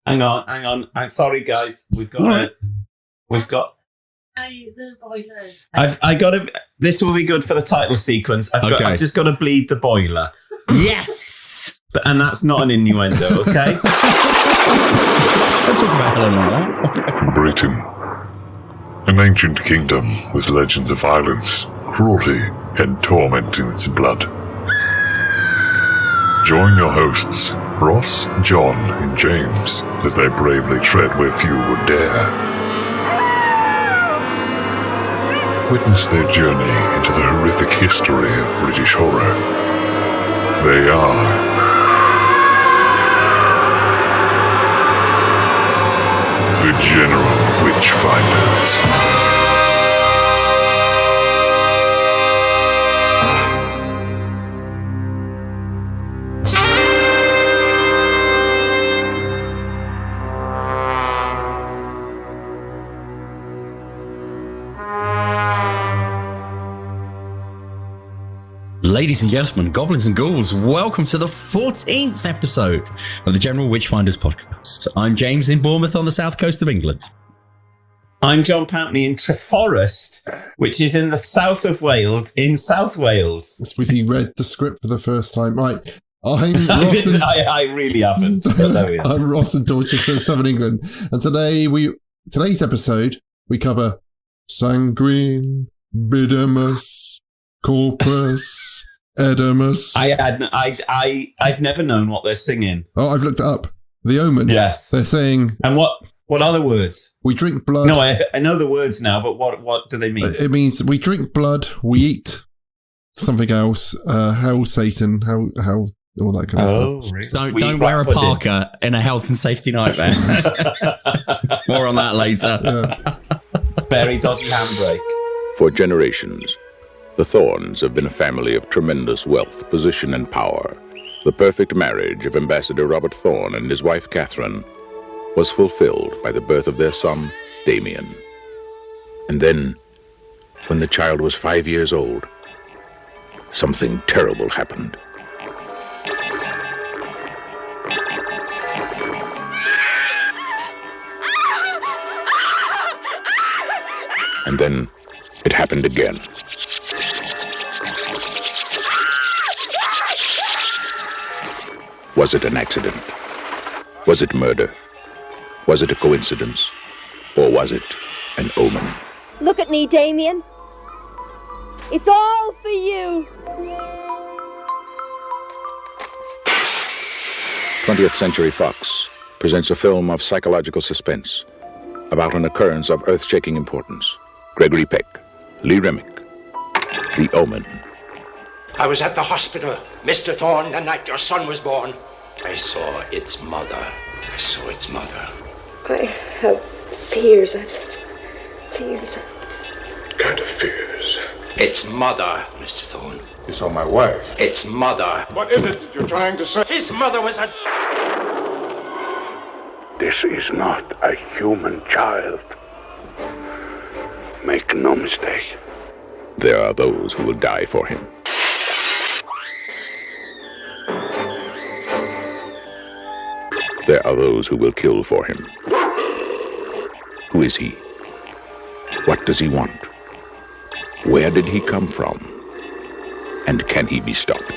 Hang on. I'm sorry, guys. We've got. The boilers. I got to. This will be good for the title sequence. I've just got to bleed the boiler. Yes, and that's not an innuendo. Okay. Let's talk about Helen like that. Britain, an ancient kingdom with legends of violence, cruelty, and torment in its blood. Join your hosts, Ross, John, and James, as they bravely tread where few would dare. Witness their journey into the horrific history of British horror. They are the General Witchfinders. Ladies and gentlemen, goblins and ghouls, welcome to the 14th episode of the General Witchfinders podcast. I'm James in Bournemouth on the south coast of England. I'm John Pountney in Treforest, which is in the south of Wales, in South Wales. It's because he read the script for the first time. Right, I really haven't. But there we are. I'm Ross in Dorchester, Southern England, and today's episode we cover Sanguine, Bidamus, Corpus, Edamus. I've never known what they're singing. Oh, I've looked it up. The Omen. Yes. They're saying... And what are the words? We drink blood. No, I know the words now, but what do they mean? It means we drink blood, we eat something else, hell Satan, how all that kind of stuff. Really? Don't wear a parka in a health and safety nightmare. More on that later. Yeah. Very dodgy handbrake. For generations, the Thorns have been a family of tremendous wealth, position, and power. The perfect marriage of Ambassador Robert Thorn and his wife Catherine was fulfilled by the birth of their son, Damien. And then, when the child was 5 years old, something terrible happened. And then it happened again. Was it an accident? Was it murder? Was it a coincidence? Or was it an omen? Look at me, Damien. It's all for you. 20th Century Fox presents a film of psychological suspense about an occurrence of earth-shaking importance. Gregory Peck, Remick, The Omen. I was at the hospital, Mr. Thorn, the night your son was born. I saw its mother. I have fears. I have such fears. What kind of fears? Its mother, Mr. Thorn. You saw my wife. Its mother. What is it that you're trying to say? His mother was a... This is not a human child. Make no mistake. There are those who will die for him. There are those who will kill for him. Who is he? What does he want? Where did he come from? And can he be stopped?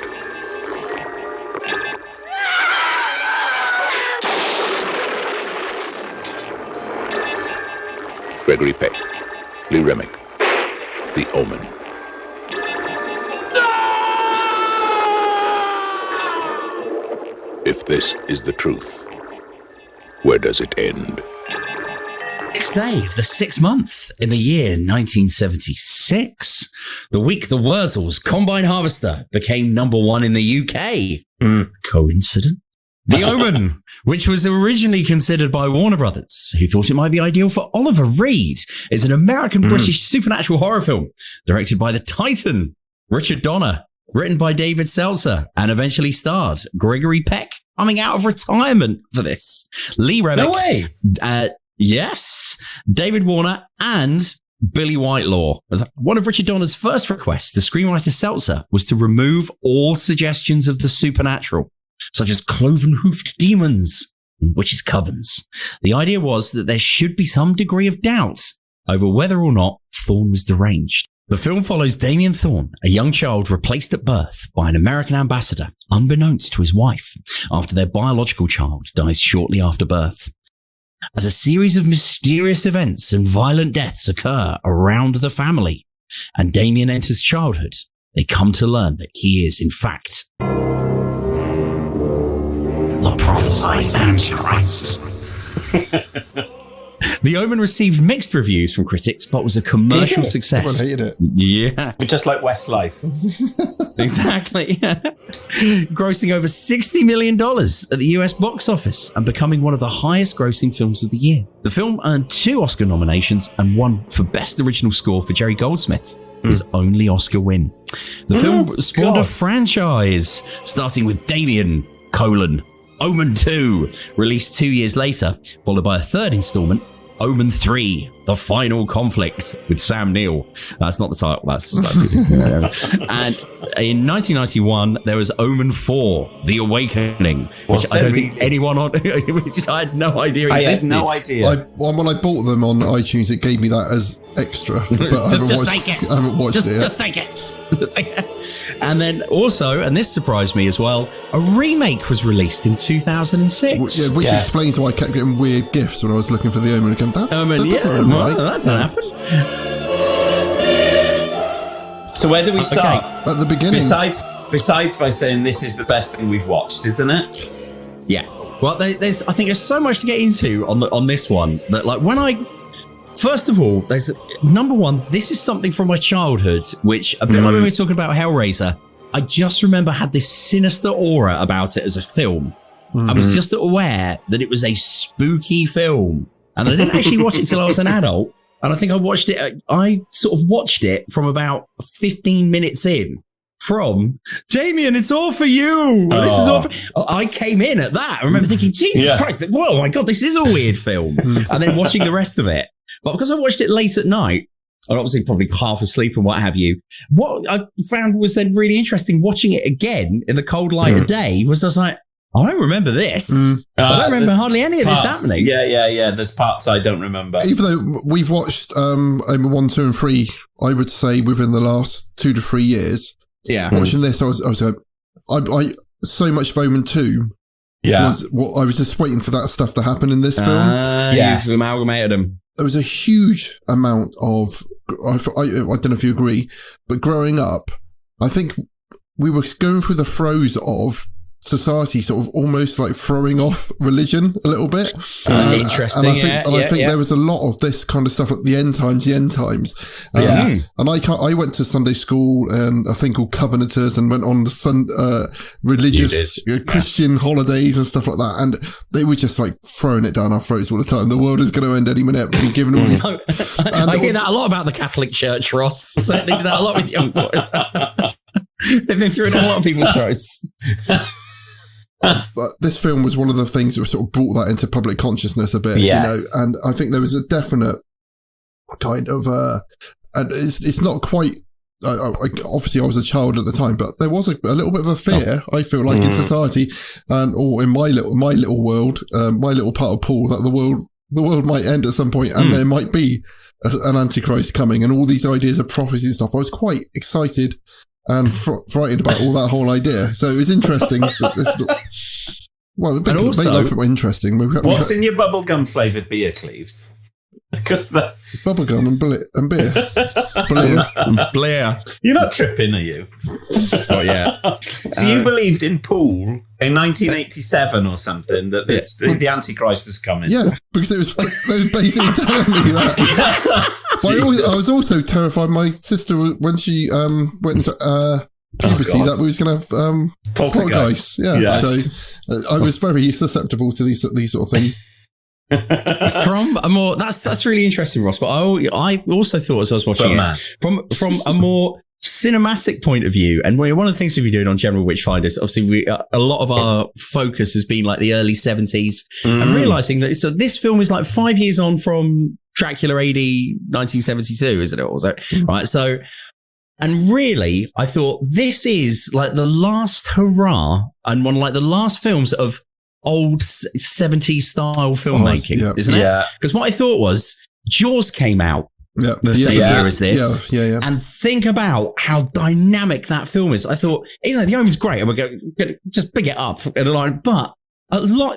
Gregory Peck, Remick, The Omen. If this is the truth, where does it end? Sixth day of the 6th month in the year 1976, the week the Wurzels Combine Harvester became number 1 in the UK. Coincidence? The Omen, which was originally considered by Warner Brothers, who thought it might be ideal for Oliver Reed, is an American-British supernatural horror film directed by the Titan, Richard Donner, written by David Seltzer, and eventually starred Gregory Peck, coming out of retirement for this. Remick. No way. Yes. David Warner and Billy Whitelaw. As one of Richard Donner's first requests to screenwriter Seltzer was to remove all suggestions of the supernatural, such as cloven-hoofed demons which is covens. The idea was that there should be some degree of doubt over whether or not Thorn was deranged. The film follows Damien Thorn, a young child replaced at birth by an American ambassador, unbeknownst to his wife, after their biological child dies shortly after birth. As a series of mysterious events and violent deaths occur around the family, and Damien enters childhood, they come to learn that he is, in fact, the prophesied Antichrist. The Omen received mixed reviews from critics, but was a commercial success. Everyone hated it. Yeah. Just like Westlife. Exactly. Grossing over $60 million at the US box office and becoming one of the highest grossing films of the year. The film earned 2 Oscar nominations and won for Best Original Score for Jerry Goldsmith, his only Oscar win. The film spawned a franchise, starting with Damien, Omen 2, released 2 years later, followed by a third installment, Omen 3, The Final Conflict, with Sam Neill. That's not the title. That's And in 1991, there was Omen 4, The Awakening, which I don't think anyone on... which I had no idea existed. I had no idea. When I bought them on iTunes, it gave me that as extra, but I haven't watched it yet. Just take it. And then also, and this surprised me as well, a remake was released in 2006. Which explains why I kept getting weird gifts when I was looking for the Omen again. That doesn't right. That doesn't happen. So where do we start? Okay. At the beginning. Besides by saying this is the best thing we've watched, isn't it? Yeah. Well, I think there's so much to get into on this one that, like, when I... First of all, there's number one, this is something from my childhood, which a bit like when we were talking about Hellraiser, I just remember had this sinister aura about it as a film. I was just aware that it was a spooky film, and I didn't actually watch it until I was an adult. And I think I sort of watched it from about 15 minutes in. From Damien, it's all for you. Oh. This is all for... I came in at that. I remember thinking, Jesus Christ, whoa, my God, this is a weird film. And then watching the rest of it. But because I watched it late at night, and obviously probably half asleep and what have you, what I found was then really interesting watching it again in the cold light of day was I was like, I don't remember this. I don't remember hardly any of this happening. Yeah. There's parts I don't remember. Even though we've watched Omen 1, 2, and 3, I would say within the last 2 to 3 years. Yeah. Watching this, I was I so much of Omen 2 was what I was just waiting for that stuff to happen in this film. You've amalgamated them. There was a huge amount of, I don't know if you agree, but growing up, I think we were going through the throes of society sort of almost like throwing off religion a little bit. Interesting. And I think there was a lot of this kind of stuff at the end times. And I went to Sunday school and a thing called Covenanters and went on religious Christian holidays and stuff like that. And they were just like throwing it down our throats all the time. The world is going to end any minute. We're giving all these. I hear that a lot about the Catholic Church, Ross. They do that a lot with young boys. They've been throwing a lot of people's throats. But this film was one of the things that sort of brought that into public consciousness a bit, and I think there was a definite kind of, and it's not quite, obviously I was a child at the time, but there was a little bit of a fear, I feel like, in society, or in my little world, my little part of Paul, that the world might end at some point and there might be an Antichrist coming and all these ideas of prophecy and stuff. I was quite excited and frightened about all that whole idea. So it was interesting. Well, it made life a bit interesting. What's in your bubblegum flavoured beer, Cleves? Because the bubblegum and beer. Blair. You're not tripping, are you? Oh, yeah. So you believed in Poole in 1987 or something that the Antichrist was coming? Yeah, because they was basically telling me that. But I was also terrified. My sister, when she went into puberty, that we was going to have poltergeist. Yeah, yes. So I was very susceptible to these sort of things. From a more that's really interesting, Ross. But I also thought as I was watching it from a more cinematic point of view, and one of the things we've been doing on General Witchfinders, obviously a lot of our focus has been like the early 70s, and realizing that this film is like 5 years on from Dracula AD 1972, isn't it? Also, right? So, and really, I thought this is like the last hurrah and one of like the last films of old 70s style filmmaking, isn't it? Because what I thought was Jaws came out the same year as this. Yeah. And think about how dynamic that film is. I thought, the Omen's great, and we're going to just big it up in a line, but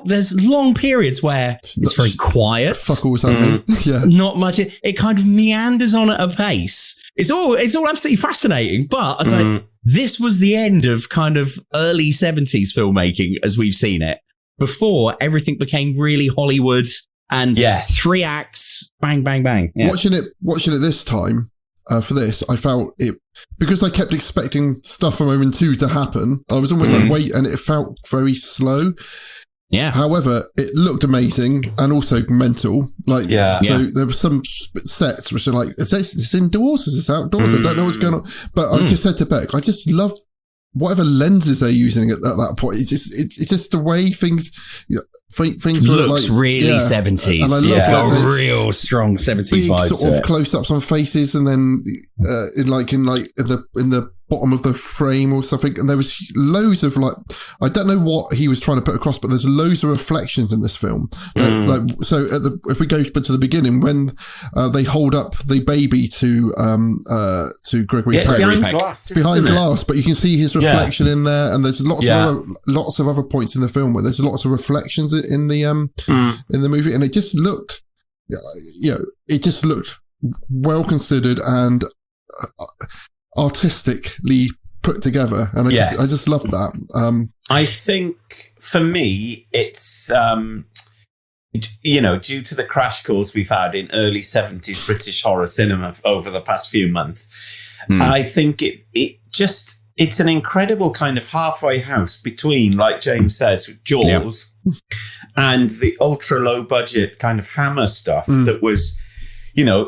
there's long periods where it's very quiet. Fuck all happening. Not much. It kind of meanders on at a pace. It's all absolutely fascinating, but I was like, this was the end of kind of early 70s filmmaking as we've seen it, before everything became really Hollywood and 3 acts, bang, bang, bang. Yeah. Watching it this time for this, I felt it, because I kept expecting stuff from Omen 2 to happen. I was almost like, wait, and it felt very slow. Yeah. However, it looked amazing and also mental. So there were some sets which are like, is this indoors? Is this outdoors? I don't know what's going on. But I just said to Beck, I just love whatever lenses they're using at that point. It's just the way things looks like, really 70s. And I love a real strong 70s big vibe. Sort of close-ups on faces, and then in the bottom of the frame or something, and there was loads of I don't know what he was trying to put across, but there's loads of reflections in this film. So if we go to the beginning, when they hold up the baby to Gregory Peck, behind glass, but you can see his reflection in there, and there's lots of other points in the film where there's lots of reflections in the movie, and it just looked well considered and artistically put together, and I just love that. I think for me, it's due to the crash course we've had in early 70s British horror cinema over the past few months. I think it's an incredible kind of halfway house between, like James says, Jaws and the ultra low budget kind of Hammer stuff that was.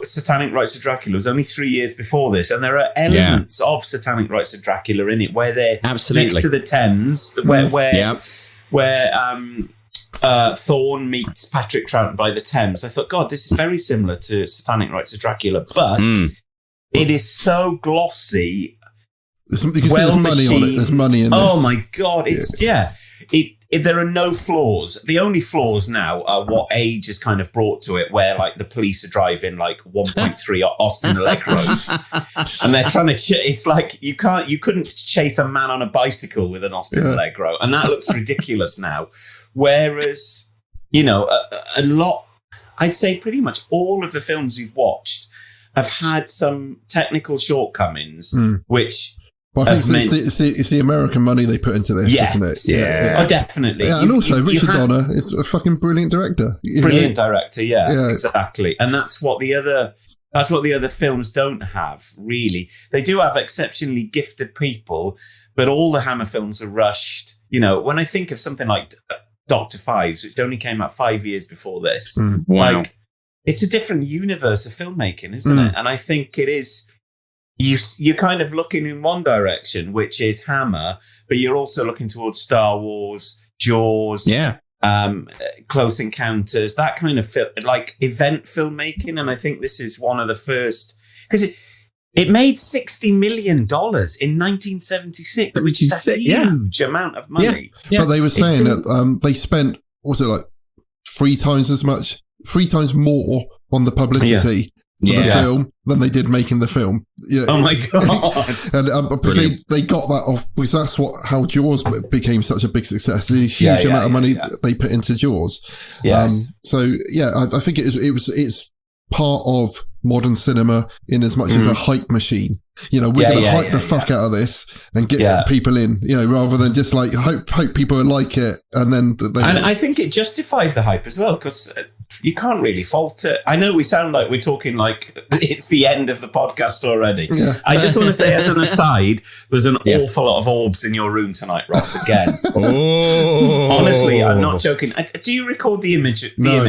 Satanic Rites of Dracula was only 3 years before this, and there are elements of Satanic Rites of Dracula in it where they're next to the Thames, where Thorn meets Patrick Troughton by the Thames. I thought, God, this is very similar to Satanic Rites of Dracula, but it is so glossy. There's money on it. There's money in this. Oh my God, there are no flaws. The only flaws now are what age is kind of brought to it, where the police are driving 1.3 Austin Allegros, and they're trying to. It's like you couldn't chase a man on a bicycle with an Austin Allegro, and that looks ridiculous now. Whereas, a lot, I'd say pretty much all of the films we've watched have had some technical shortcomings, which. Well, I think it's the American money they put into this, isn't it? Yeah. Oh, definitely. Yeah, and also Richard Donner is a fucking brilliant director. Brilliant director, yeah, exactly. And that's what the other films don't have, really. They do have exceptionally gifted people, but all the Hammer films are rushed. When I think of something like Dr. Fives, which only came out 5 years before this, it's a different universe of filmmaking, isn't it? And I think it is. You're kind of looking in one direction, which is Hammer, but you're also looking towards Star Wars, Jaws, Close Encounters, that kind of event filmmaking. And I think this is one of the first, because it made $60 million in 1976, which is a huge amount of money. Yeah. But they were saying that they spent, was it 3 times more on the publicity for the film than they did making the film. Oh my God. And they got that off, because that's how Jaws became such a big success. The huge amount of money they put into Jaws. Yes. I think it's part of modern cinema in as much as a hype machine. We're going to hype the fuck out of this and get people in, rather than just hope people like it. And then I think it justifies the hype as well, because you can't really fault it. I know we sound like we're talking like it's the end of the podcast already. Yeah. I just want to say, as an aside, there's an awful lot of orbs in your room tonight, Ross, again. Honestly, I'm not joking. Do you record the images? No.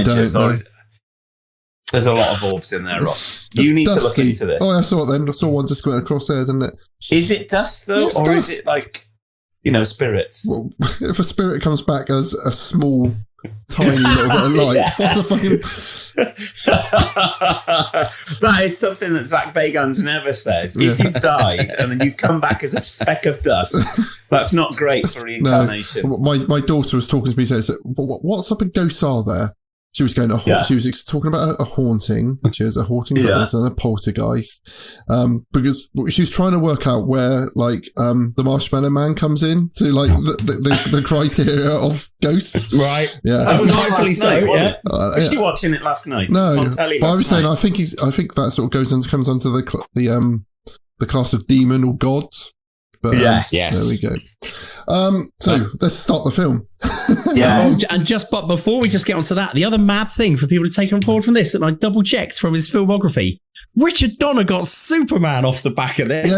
There's a lot of orbs in there, Ross. You need to look into this. Oh, I saw it then. I saw one just going across there, didn't it? Is it dust, though? Or is it spirits? Well, if a spirit comes back as a small tiny little bit of light. Yeah. What's the fucking... That is something that Zach Bagans never says. If you've died and then you come back as a speck of dust, that's not great for reincarnation. No. My daughter was talking to me today. Said, "What's up in Ghosts Are there?" She was going. She was talking about a haunting. She has a haunting and a poltergeist. Because she was trying to work out where, like, the Marshmallow Man comes in to, like, the criteria of ghosts. Right. Yeah. That was rightfully so. Yeah. Was she yeah. watching it last night? No. On telly But I was saying, night. I think that sort of comes under the class of demon or gods. But, yes. There we go. So let's start the film. And but before we just get onto that, the other mad thing for people to take on board from this, and I double checked from his filmography, Richard Donner got Superman off the back of this.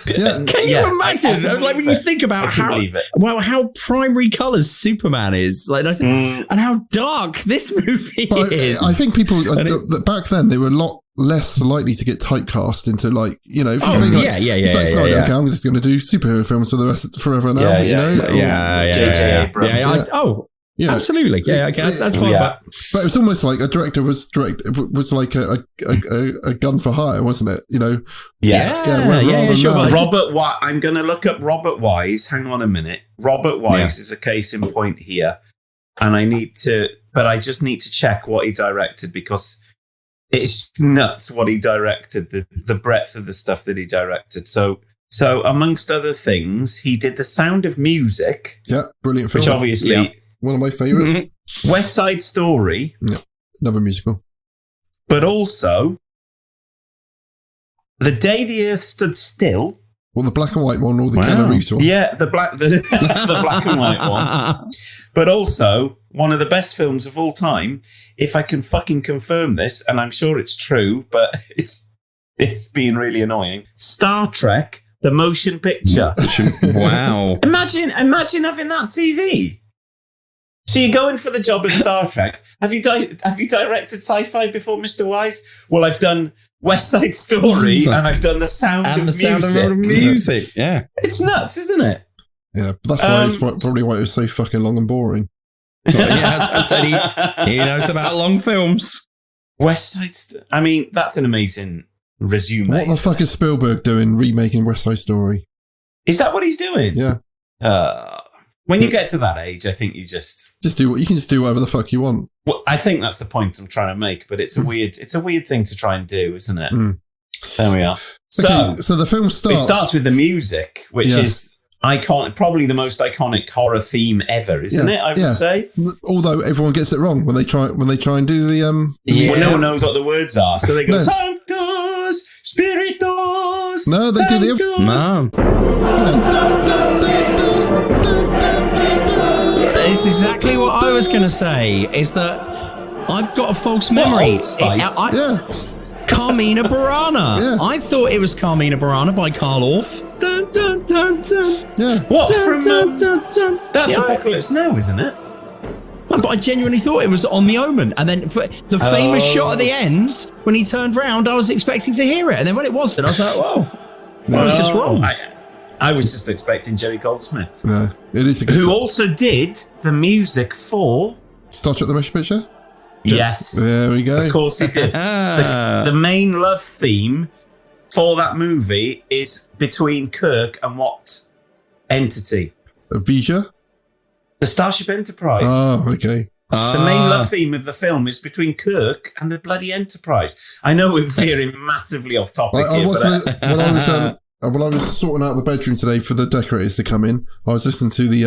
Yeah. Can you imagine? Like, when you think about how primary colours Superman is, like, and how dark this movie is. I think people back then they were a lot less likely to get typecast into, like, you know, if you think like, okay, I'm just going to do superhero films for the rest forever now. Absolutely. Yeah, okay, that's fine. But it was almost like a director was like a gun for hire, wasn't it? You know? Sure. I'm going to look up Robert Wise. Hang on a minute. Robert Wise is a case in point here, and I just need to check what he directed, because it's nuts what he directed, the breadth of the stuff that he directed. So amongst other things, he did The Sound of Music. Yeah, brilliant film. Which obviously... one of my favourites. West Side Story. Yeah, another musical. But also, The Day the Earth Stood Still. Well, the black and white one or the Keanu Reeves one? Yeah, the black and white one. But also, one of the best films of all time, if I can fucking confirm this, and I'm sure it's true, but it's being really annoying. Star Trek, the motion picture. Wow. Imagine having that CV. So you're going for the job of Star Trek. Have you directed sci-fi before, Mr. Wise? Well, I've done West Side Story and I've done The Sound of Music. Yeah. It's nuts, isn't it? Yeah, but that's probably why it was so fucking long and boring. I said he knows about long films. West Side Story. I mean, that's an amazing resume. What the fuck is Spielberg doing remaking West Side Story? Is that what he's doing? Yeah. When you get to that age, I think you just do what you can just do whatever the fuck you want. Well, I think that's the point I'm trying to make, but it's a weird thing to try and do, isn't it? There we are. So the film starts. It starts with the music, which is iconic, probably the most iconic horror theme ever, isn't it? I would say. Although everyone gets it wrong when they try and do the well, no one knows what the words are, so they go Sanctus Spiritus. No, they do It's exactly what I was going to say, is that I've got a false memory. Carmina Burana. Yeah. I thought it was Carmina Burana by Carl Orff. Dun, dun, dun, dun. Yeah. What? That's Apocalypse Now, isn't it? But I genuinely thought it was on the Omen. And then the famous shot at the end, when he turned round, I was expecting to hear it. And then when it wasn't, I was like, I was just wrong. I was just expecting Jerry Goldsmith. No, it is who also did the music for Star Trek: The Motion Picture? Yes. There we go. Of course he did. The main love theme for that movie is between Kirk and what entity? Vija? The Starship Enterprise. Oh, okay. The main love theme of the film is between Kirk and the bloody Enterprise. I know we're veering massively off topic When I was sorting out the bedroom today for the decorators to come in, I was listening to the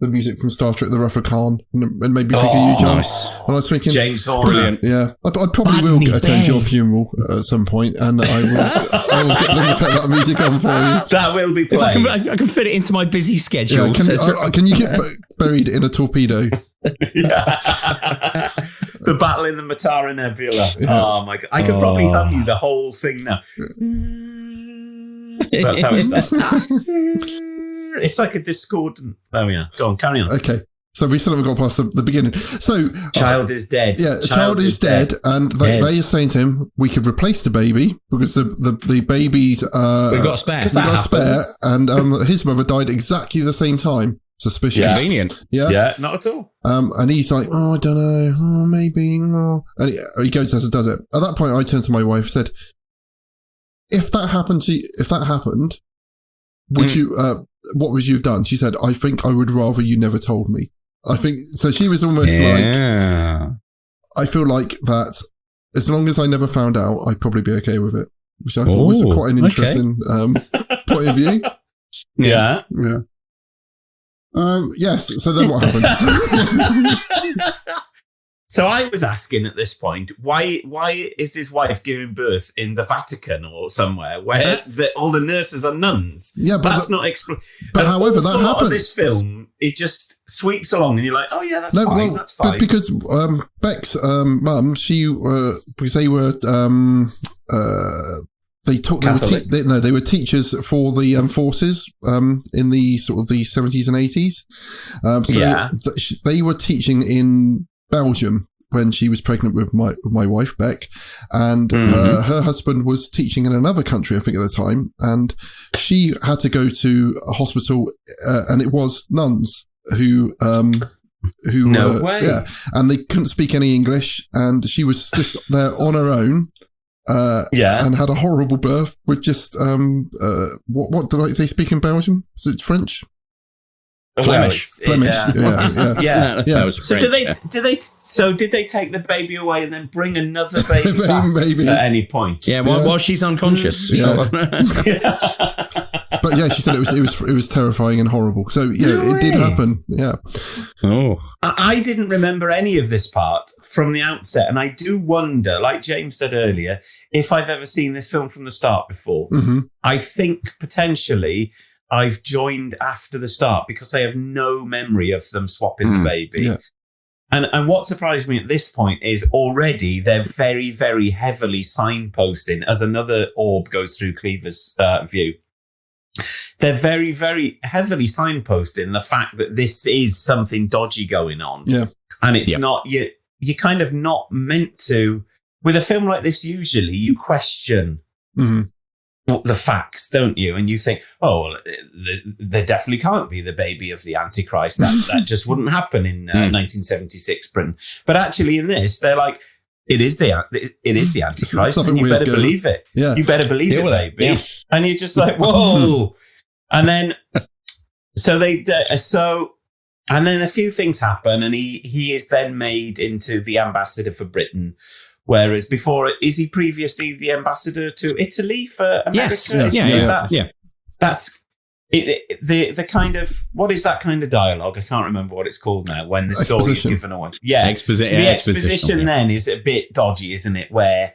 music from Star Trek: The Wrath of Khan, and it made me think of you, John. Nice. And I was thinking, James Horner. Brilliant. Yeah, I probably will attend your funeral at some point, and I will get them to put that music on for you. That will be played. I can fit it into my busy schedule. Yeah, can you get buried in a torpedo? The battle in the Matara Nebula. Yeah. Oh my god! I could probably hum you the whole thing now. That's how it starts. It's like a discordant. There we are. Go on, carry on. Okay. So we still haven't got past the beginning. So child is dead. Yeah, child is dead, and they are saying to him, "We could replace the baby because the baby's we've got a spare. We've got a spare, and his mother died exactly the same time. suspicious. Yeah. Convenient. Yeah, not at all. And he's like, I don't know, maybe. And he goes and does it. At that point, I turned to my wife and said, if that happened, would you, what would you have done? She said, I think I would rather you never told me. I think, so she was almost like, I feel like that as long as I never found out, I'd probably be okay with it, which I thought was quite an interesting point of view. Yeah. Yes. So then what happened? So I was asking at this point, why is his wife giving birth in the Vatican or somewhere where all the nurses are nuns? Yeah, but that's not explained. But however, that happened. This film, it just sweeps along, and you're like, oh yeah, that's fine. Well, that's fine. But because Beck's mum, because they were they were teachers for the forces in the sort of the 70s and 80s. They were teaching in Belgium when she was pregnant with my wife Beck, and her husband was teaching in another country, I think, at the time, and she had to go to a hospital, and it was nuns who no way. Yeah, and they couldn't speak any English, and she was just there on her own. And had a horrible birth with just what do they speak in Belgium? Is it French? Flemish. Yeah. So did they take the baby away and then bring another baby back at any point? Yeah, while she's unconscious. But yeah, she said it was terrifying and horrible. So it did happen. Yeah. Oh, I didn't remember any of this part from the outset, and I do wonder, like James said earlier, if I've ever seen this film from the start before. Mm-hmm. I think potentially I've joined after the start because I have no memory of them swapping the baby. Yeah. And what surprised me at this point is already they're very, very heavily signposting as another orb goes through Cleaver's view. They're very, very heavily signposting the fact that this is something dodgy going on. Yeah. And it's not, you're kind of not meant to, with a film like this, usually you question the facts, don't you? And you think, oh, well, there definitely can't be the baby of the Antichrist. That just wouldn't happen in 1976 Britain. But actually in this, they're like, it is the Antichrist, and you better believe it. Yeah. You better believe it, baby. Yeah. And you're just like, whoa. And then, and then a few things happen, and he is then made into the ambassador for Britain. Whereas before, is he previously the ambassador to Italy for America? Yes. That's it, the kind of, what is that kind of dialogue? I can't remember what it's called now when the story is given away. Yeah. Exposition. So the exposition then is a bit dodgy, isn't it? Where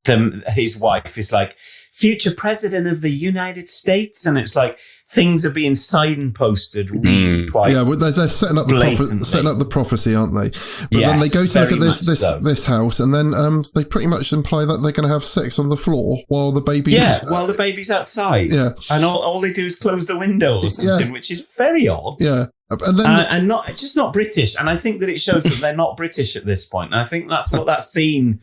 his wife is like, future president of the United States, and it's like things are being signposted really quite. Yeah, well, they're setting up the prophecy, aren't they? But then they go to look at this house, and then they pretty much imply that they're going to have sex on the floor while the baby. Yeah, while the baby's outside. Yeah, and all they do is close the window or something, which is very odd. Yeah. And then and not British, and I think that it shows that they're not British at this point. And I think that's what that scene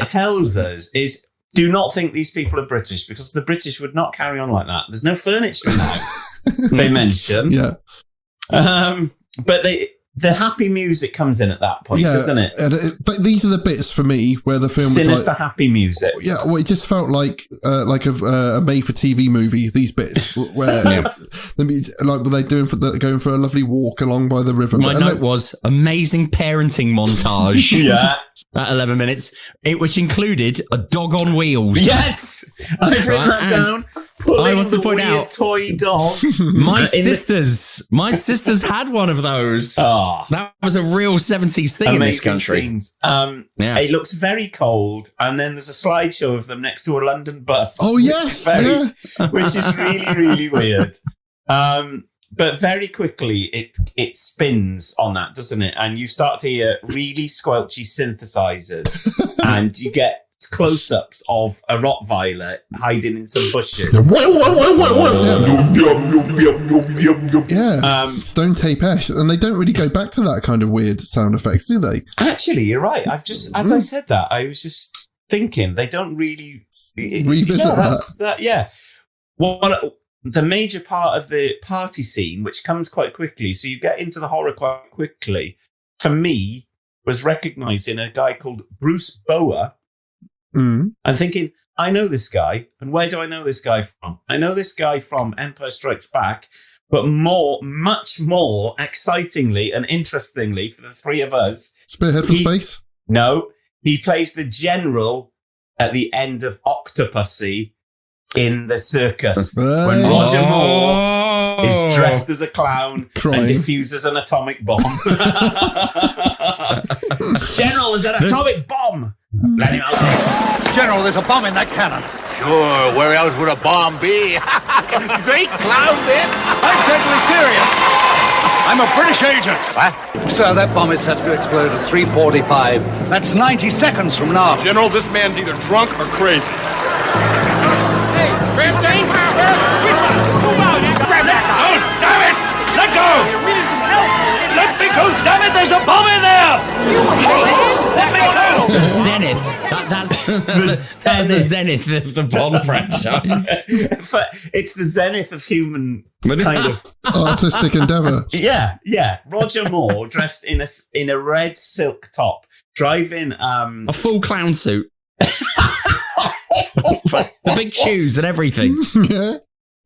tells us is, do not think these people are British, because the British would not carry on like that. There's no furniture in the house. They mention. Yeah. But the happy music comes in at that point, doesn't it? But these are the bits for me where the film sinister, was like, happy music. Yeah, well, it just felt like a made-for-TV movie. These bits where they're going for a lovely walk along by the river. My note was amazing parenting montage. Yeah. At 11 minutes, which included a dog on wheels. Yes, I've written that down. I want to point out, toy dog. My sisters had one of those. Oh, that was a real 70s thing in this country. It looks very cold, and then there's a slideshow of them next to a London bus. Oh yes, which is really, really weird. But very quickly, it spins on that, doesn't it? And you start to hear really squelchy synthesizers, and you get close-ups of a Rottweiler hiding in some bushes. Stone Tape-esh, and they don't really go back to that kind of weird sound effects, do they? Actually, you're right. As I said that, I was just thinking they don't really revisit that. Yeah. the major part of the party scene, which comes quite quickly, so you get into the horror quite quickly, for me, was recognising a guy called Bruce Bower. I'm thinking, I know this guy. And where do I know this guy from? I know this guy from Empire Strikes Back, but much more excitingly and interestingly for the three of us. Spearhead from Space? No, he plays the general at the end of Octopussy in the circus. When Roger Moore is dressed as a clown and defuses an atomic bomb. General, there's an atomic bomb! Let him out. General, there's a bomb in that cannon. Sure, where else would a bomb be? Great clown, man. I'm deadly serious. I'm a British agent. What? Sir, that bomb is set to explode at 3:45. That's 90 seconds from now. General, this man's either drunk or crazy. Hey, Ramsay! Move out! Grab that! Oh, damn it! Let go! Let me go, damn it! There's a bomb in there! Let me go! The zenith. That's the zenith of the Bond franchise. It's the zenith of human kind of artistic endeavour. Yeah. Roger Moore dressed in a red silk top, driving a full clown suit, the big shoes and everything. Yeah.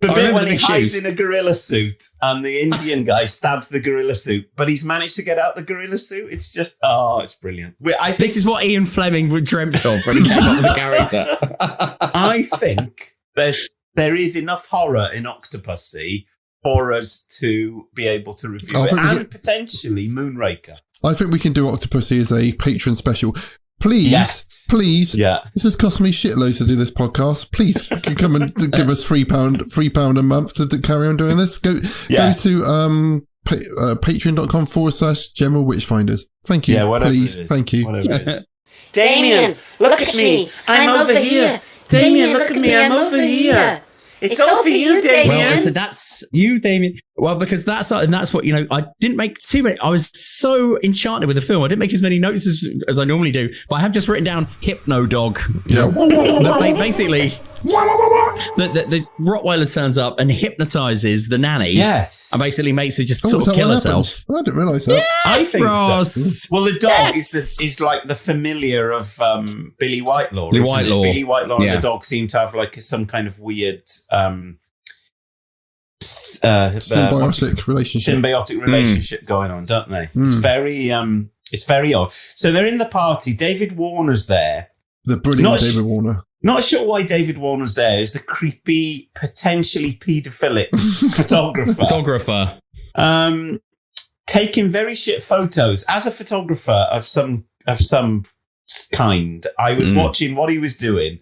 The bit when he hides in a gorilla suit and the Indian guy stabs the gorilla suit, but he's managed to get out the gorilla suit. It's just, it's brilliant. This is what Ian Fleming dreamt of when he came up with the character. I think there is enough horror in Octopussy for us to be able to review it, and potentially Moonraker. I think we can do Octopussy as a patron special. Please. Yeah. This has cost me shitloads to do this podcast. Please come and give us £3 a month to carry on doing this. Go to patreon.com/General Witchfinders. Thank you. Yeah, whatever please. It is. Thank you. Whatever it is. Damien, look at me. I'm over here. Damien, look at me. I'm over here. It's all for you, Damien. Well, so that's you, Damien. Well, because that's what, I didn't make too many. I was so enchanted with the film. I didn't make as many notes as I normally do, but I have just written down Hypno Dog. Yeah. Basically, the Rottweiler turns up and hypnotizes the nanny. Yes. And basically makes her just sort of kill herself. I didn't realise that. Yes, I think Ross. so. Well, the dog is like the familiar of Billy Whitelaw. Billy Whitelaw and the dog seem to have like some kind of weird symbiotic relationship going on, don't they? It's very odd. So they're in the party. David Warner's there. The brilliant David Warner. Not sure why David Warner's there. Is the creepy, potentially paedophilic photographer. Taking very shit photos. As a photographer of some kind, I was watching what he was doing.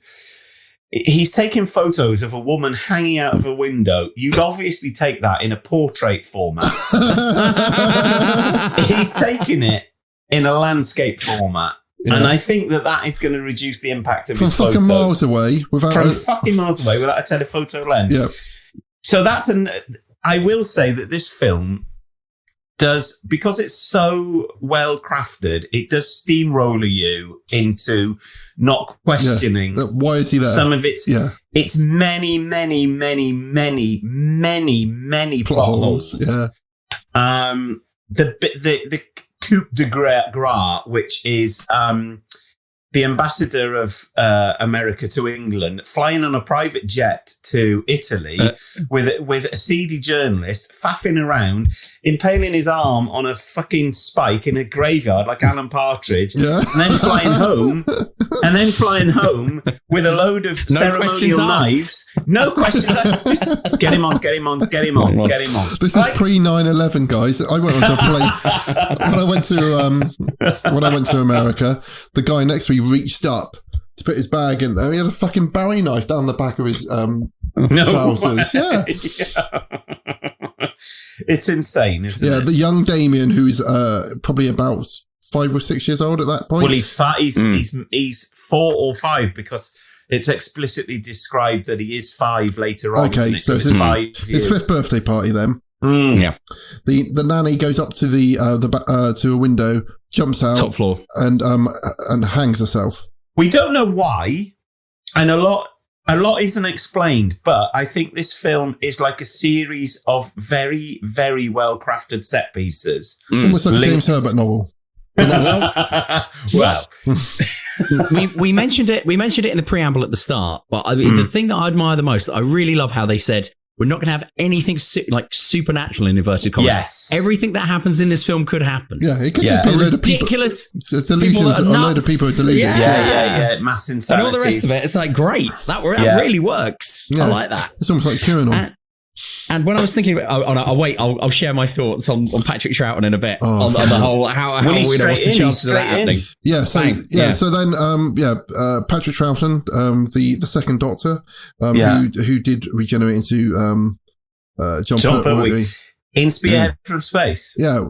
He's taking photos of a woman hanging out of a window. You'd obviously take that in a portrait format. He's taking it in a landscape format. Yeah. And I think that is going to reduce the impact of his photos. From fucking miles away without a telephoto lens. Yep. So I will say that this film does, because it's so well crafted, it does steamroller you into not questioning why is he there? Some of it's many plot holes. Yeah. The coup de grace, which is the ambassador of America to England flying on a private jet to Italy with a seedy journalist faffing around, impaling his arm on a fucking spike in a graveyard like Alan Partridge, and then flying home with a load of ceremonial knives. No questions asked. Just get him on. This is pre 9/11, guys. I went on to a plane when I went to America. The guy next to me reached up to put his bag in there. He had a fucking Bowie knife down the back of his trousers. Yeah. It's insane, isn't it? Yeah, the young Damien, who's probably about 5 or 6 years old at that point. Well, he's 4 or 5 because it's explicitly described that he is 5 later on. Okay, so it's his 5th birthday party then. Yeah. The nanny goes up to to a window, jumps out, top floor, and hangs herself. We don't know why, and a lot a lot isn't explained, but I think this film is like a series of very, very well-crafted set pieces. Almost like a James Herbert novel. Well, we mentioned it. We mentioned it in the preamble at the start. But the thing that I admire the most, I really love how they said we're not going to have anything like supernatural in inverted commas. Yes, everything that happens in this film could happen. Yeah, it could just be a load of people. Ridiculous. It's delusions. A load of people are deluded. Yeah. Mass insanity. And all the rest of it, it's like great. That really works. Yeah. I like that. It's almost like QAnon. And when I was thinking, I'll share my thoughts on Patrick Troughton in a bit on the whole how what's the chances of that happening. Yeah, so then Patrick Troughton, the second Doctor, who did regenerate into John Pertwee in Spearhead from Space. Yeah,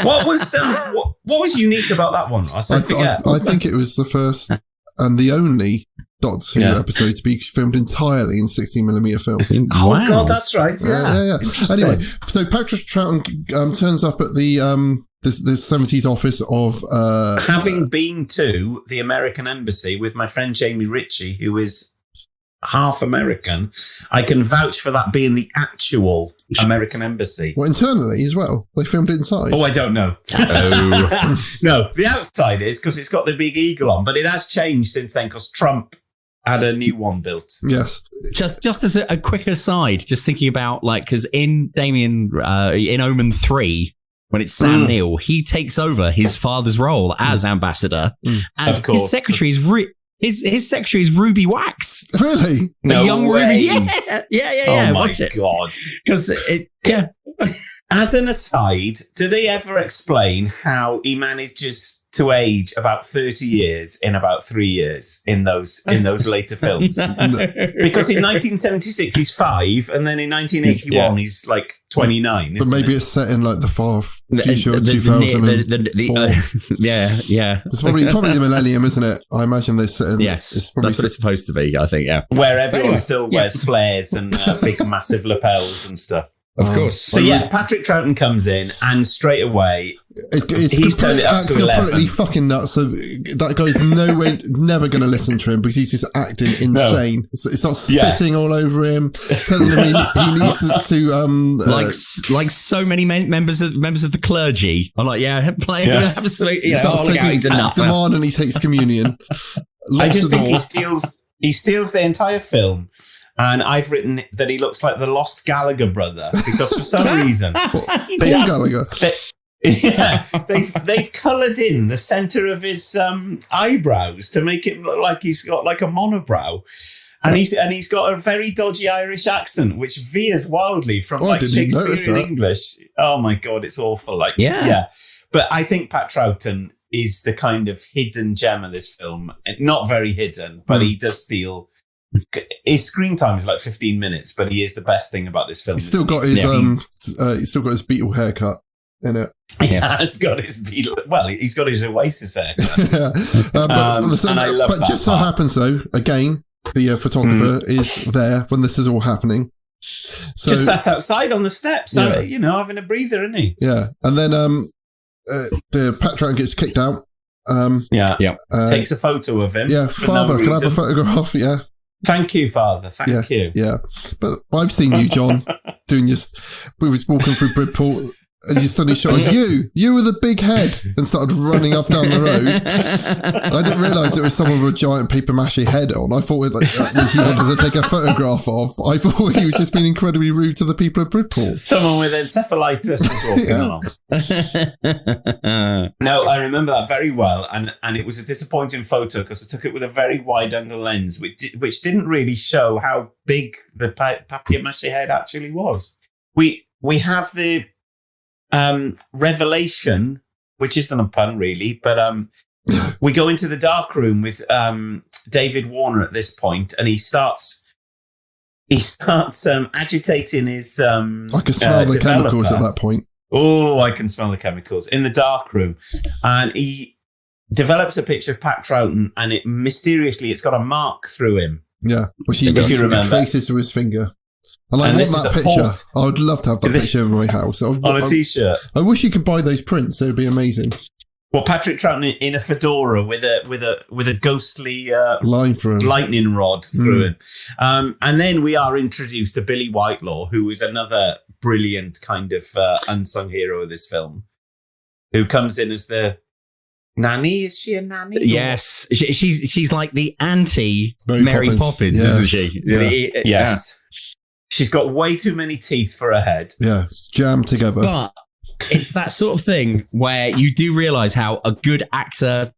what was unique about that one? I think it was the first and the only Doctor Who episode to be filmed entirely in 16mm film. Oh God, that's right. Yeah. Anyway, so Patrick Troughton turns up at the 70s office of having been to the American Embassy with my friend Jamie Ritchie, who is half American. I can vouch for that being the actual American Embassy. Well, internally as well. They filmed it inside. Oh, I don't know. No, the outside is because it's got the big eagle on, but it has changed since then because Trump had a new one built. Yes. Just as a quick aside, just thinking about because in Damien, in Omen 3, when it's Sam Neill, he takes over his father's role as ambassador, and of course. his secretary is his secretary is Ruby Wax. Really? The young way. Ruby. Yeah. Oh my Watch it. God! Because As an aside, do they ever explain how he manages to age about 30 years in about 3 years in those later films? Because in 1976 he's 5, and then in 1981 he's like 29. But maybe it's set in like the far future of 2004. It's probably the millennium, isn't it? I imagine they set in. Yes, that's what it's supposed to be. I think, where everyone still wears flares and big massive lapels and stuff. Of course. So Patrick Troughton comes in and straight away he's turned it up to 11. Completely fucking nuts. So that guy's never going to listen to him because he's just acting insane. No. It's not spitting all over him, telling him he needs to like so many members of the clergy. I'm like, absolutely. He's a nut. Demand and he takes communion. I just think he steals the entire film. And I've written that he looks like the lost Gallagher brother because for some reason they've coloured in the centre of his eyebrows to make it look like he's got like a monobrow, and he's got a very dodgy Irish accent which veers wildly from Shakespearean English. Oh my God, it's awful! But I think Pat Troughton is the kind of hidden gem of this film. Not very hidden, but he does steal. His screen time is like 15 minutes, but he is the best thing about this film. He's still got his Beatle haircut in it. He has got his Beatle. Well, he's got his Oasis haircut. And I love that. But just so happens though, again, the photographer is there when this is all happening. So, just sat outside on the steps, having a breather, isn't he? Yeah, and then the Pat Troughton gets kicked out. Takes a photo of him. Yeah, Father, can I have a photograph? Yeah. Thank you, Father. Thank you. Yeah. But I've seen you, John, we was walking through Bridport and you suddenly shouted, you with a big head, and started running up down the road. I didn't realise it was someone with a giant paper mache head on. I thought he wanted to take a photograph of. I thought he was just being incredibly rude to the people of Bridport. Someone with encephalitis was walking along. No, I remember that very well, and it was a disappointing photo because I took it with a very wide-angle lens, which didn't really show how big the papier mache head actually was. We have the revelation, which isn't a pun really, but we go into the dark room with David Warner at this point, and he starts agitating his I can smell the chemicals at that point. Oh, I can smell the chemicals in the dark room, and he develops a picture of Pat Troughton, and it's got a mark through him. Yeah, which he traces to his finger. And I want that picture. I would love to have that picture in my house. On a t-shirt. I wish you could buy those prints. They would be amazing. Well, Patrick Troughton in a fedora with a ghostly lightning rod through it. And then we are introduced to Billy Whitelaw, who is another brilliant kind of unsung hero of this film, who comes in as the nanny. Is she a nanny? Yes, she's like the anti Mary Poppins, isn't she? Yeah. Yes. She's got way too many teeth for her head. Yeah, it's jammed together. But it's that sort of thing where you do realise how a good actor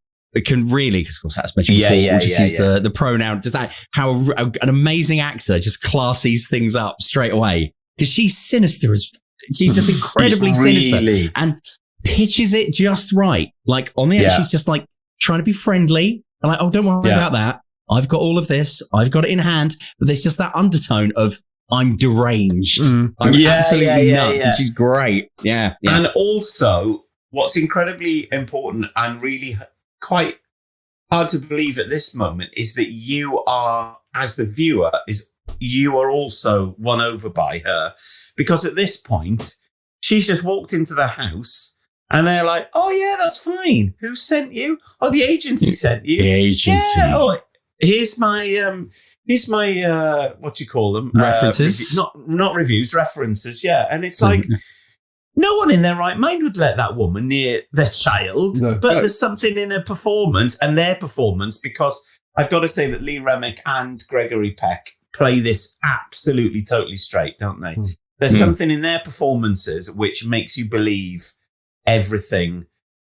can really, because of course that's mentioned before, we'll just use the pronoun, just that, how an amazing actor just classes things up straight away. Because she's sinister she's just incredibly sinister and pitches it just right. Like on the end, she's just like trying to be friendly and like, oh, don't worry about that. I've got all of this. I've got it in hand. But there's just that undertone of, I'm deranged. I'm absolutely nuts. And she's great. Yeah. And also, what's incredibly important and really quite hard to believe at this moment is that you are, as the viewer, you are also won over by her. Because at this point, she's just walked into the house and they're like, oh, yeah, that's fine. Who sent you? Oh, the agency sent you. The agency. Yeah. Oh, here's my what do you call them? References? Not reviews, references. Yeah. And it's like, no one in their right mind would let that woman near their child. No. But there's something in her performance and their performance, because I've got to say that Lee Remick and Gregory Peck play this absolutely totally straight, don't they? There's something in their performances which makes you believe everything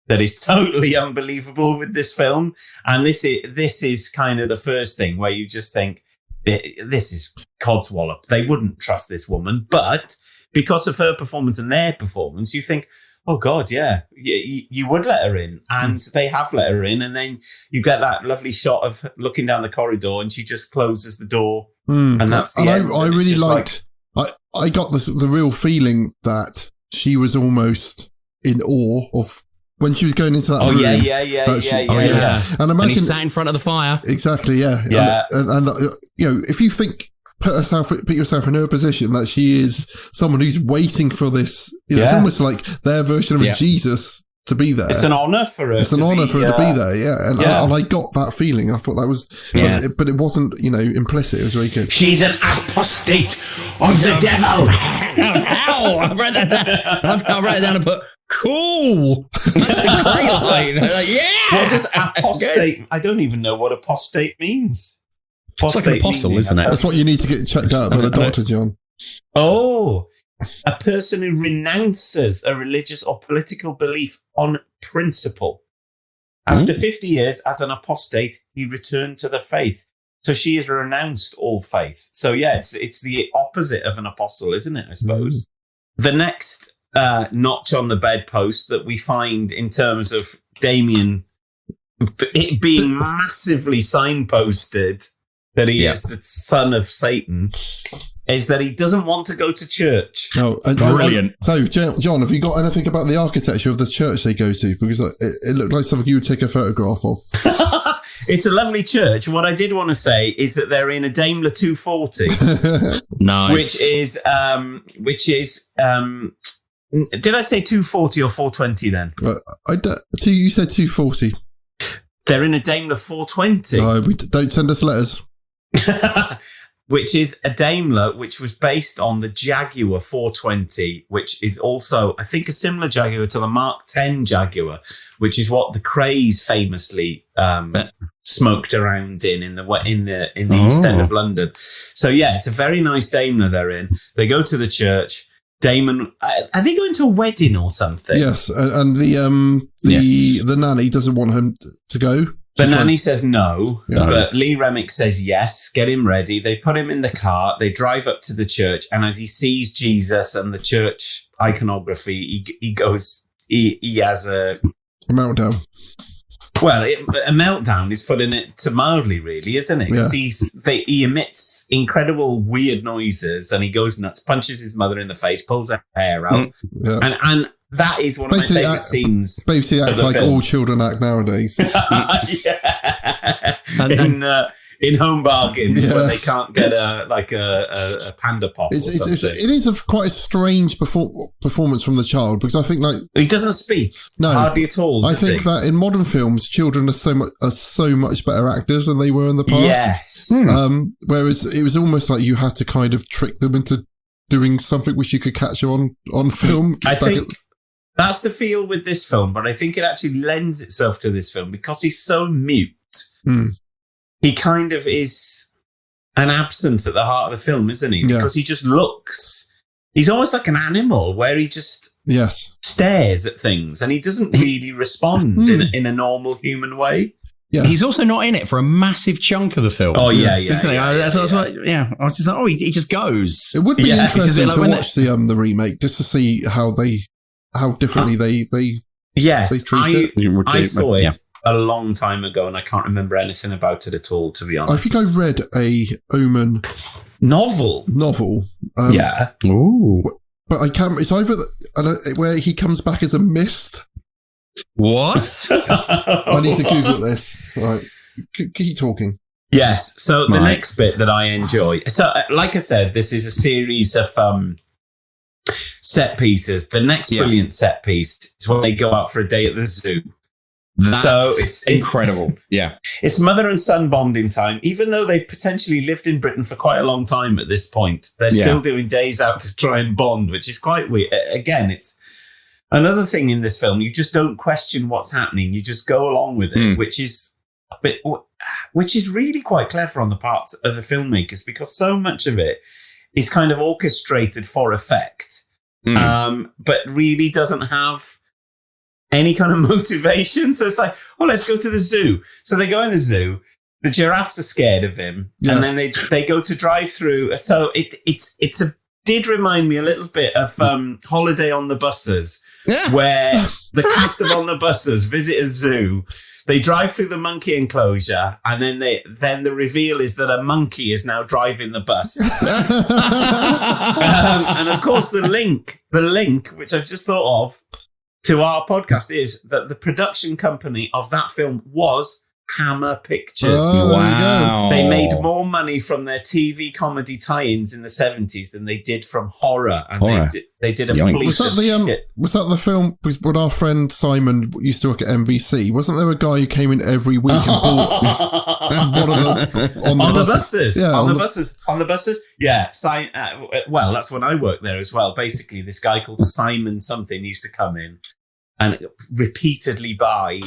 that is totally unbelievable with this film. And this is kind of the first thing where you just think, this is codswallop. They wouldn't trust this woman. But because of her performance and their performance, you think, oh, God, yeah, you would let her in. And they have let her in. And then you get that lovely shot of looking down the corridor and she just closes the door. And that's the end. I really liked, I got the real feeling that she was almost in awe of when she was going into that room. Yeah. And imagine, and he sat in front of the fire. Exactly, yeah. And you know, if you put yourself in her position, that she is someone who's waiting for this, you know, it's almost like their version of a Jesus to be there. It's an honour for her. It's an honour for her to be there, And I got that feeling. I thought that was, but it wasn't, you know, implicit. It was very good. She's an apostate of the devil. Ow! I wrote that down. I wrote it down and put, cool. Great line. Like, what does apostate? I don't even know what apostate means. Apostate, it's like an apostle, isn't it? That's what you need to get checked out by the doctor, John. Oh, a person who renounces a religious or political belief on principle. After 50 years as an apostate, he returned to the faith. So she has renounced all faith. So yeah, it's the opposite of an apostle, isn't it? I suppose. The next notch on the bedpost that we find in terms of Damien it being massively signposted that he is the son of Satan is that he doesn't want to go to church. Oh, brilliant. So, John, have you got anything about the architecture of the church they go to? Because it looked like something you would take a photograph of. It's a lovely church. What I did want to say is that they're in a Daimler 240. Nice. Which is did I say 240 or 420 then? You said 240. They're in a Daimler 420. Don't send us letters. Which is a Daimler which was based on the Jaguar 420, which is also, I think, a similar Jaguar to the Mark 10 Jaguar, which is what the Craze famously smoked around in the East End of London. So yeah, it's a very nice Daimler they're in. They go to the church. Damon, are they going to a wedding or something? Yes, and the nanny doesn't want him to go. The nanny says no, but Lee Remick says yes, get him ready. They put him in the car, they drive up to the church, and as he sees Jesus and the church iconography, he has a meltdown. Well, a meltdown is putting it to mildly, really, isn't it? Because he emits incredible weird noises and he goes nuts, punches his mother in the face, pulls her hair out. And that is one of my favourite scenes. Basically acts like film. All children act nowadays. in Home Bargains when they can't get a panda pop or something. It is quite a strange performance from the child, because I think he doesn't speak hardly at all. I think that in modern films, children are so much better actors than they were in the past. Yes. Whereas it was almost like you had to kind of trick them into doing something which you could catch on film. I think that's the feel with this film, but I think it actually lends itself to this film because he's so mute. He kind of is an absence at the heart of the film, isn't he? Because he just looks. He's almost like an animal where he just stares at things and he doesn't really respond in a normal human way. Yeah. He's also not in it for a massive chunk of the film. Oh, yeah. I was just like, he just goes. It would be interesting to watch the remake just to see how differently they treat it. I saw it a long time ago and I can't remember anything about it at all, to be honest. I think I read a Omen novel. Ooh. But I can't. It's either where he comes back as a mist. What? I need to Google this. All right, keep talking. Yes. So the next bit that I enjoy. So, like I said, this is a series of set pieces. The next brilliant set piece is when they go out for a day at the zoo. It's incredible. It's mother and son bonding time. Even though they've potentially lived in Britain for quite a long time at this point, they're still doing days out to try and bond, which is quite weird. Again, it's another thing in this film. You just don't question what's happening. You just go along with it, which is really quite clever on the part of the filmmakers, because so much of it is kind of orchestrated for effect, but really doesn't have any kind of motivation. So it's like, let's go to the zoo. So they go in the zoo. The giraffes are scared of him, and then they go to drive through. So it did remind me a little bit of Holiday on the Buses, where the cast of On the Buses visit a zoo. They drive through the monkey enclosure, and then the reveal is that a monkey is now driving the bus. And of course, the link, which I've just thought of, to our podcast is that the production company of that film was Hammer Pictures. Oh, wow. They made more money from their TV comedy tie-ins in the 70s than they did from horror. And they did a fleece of shit. Was that the film when our friend Simon used to work at MVC? Wasn't there a guy who came in every week and bought one of on the buses? Yeah, on the buses. Yeah. Well, that's when I worked there as well. Basically, this guy called Simon something used to come in and repeatedly buy...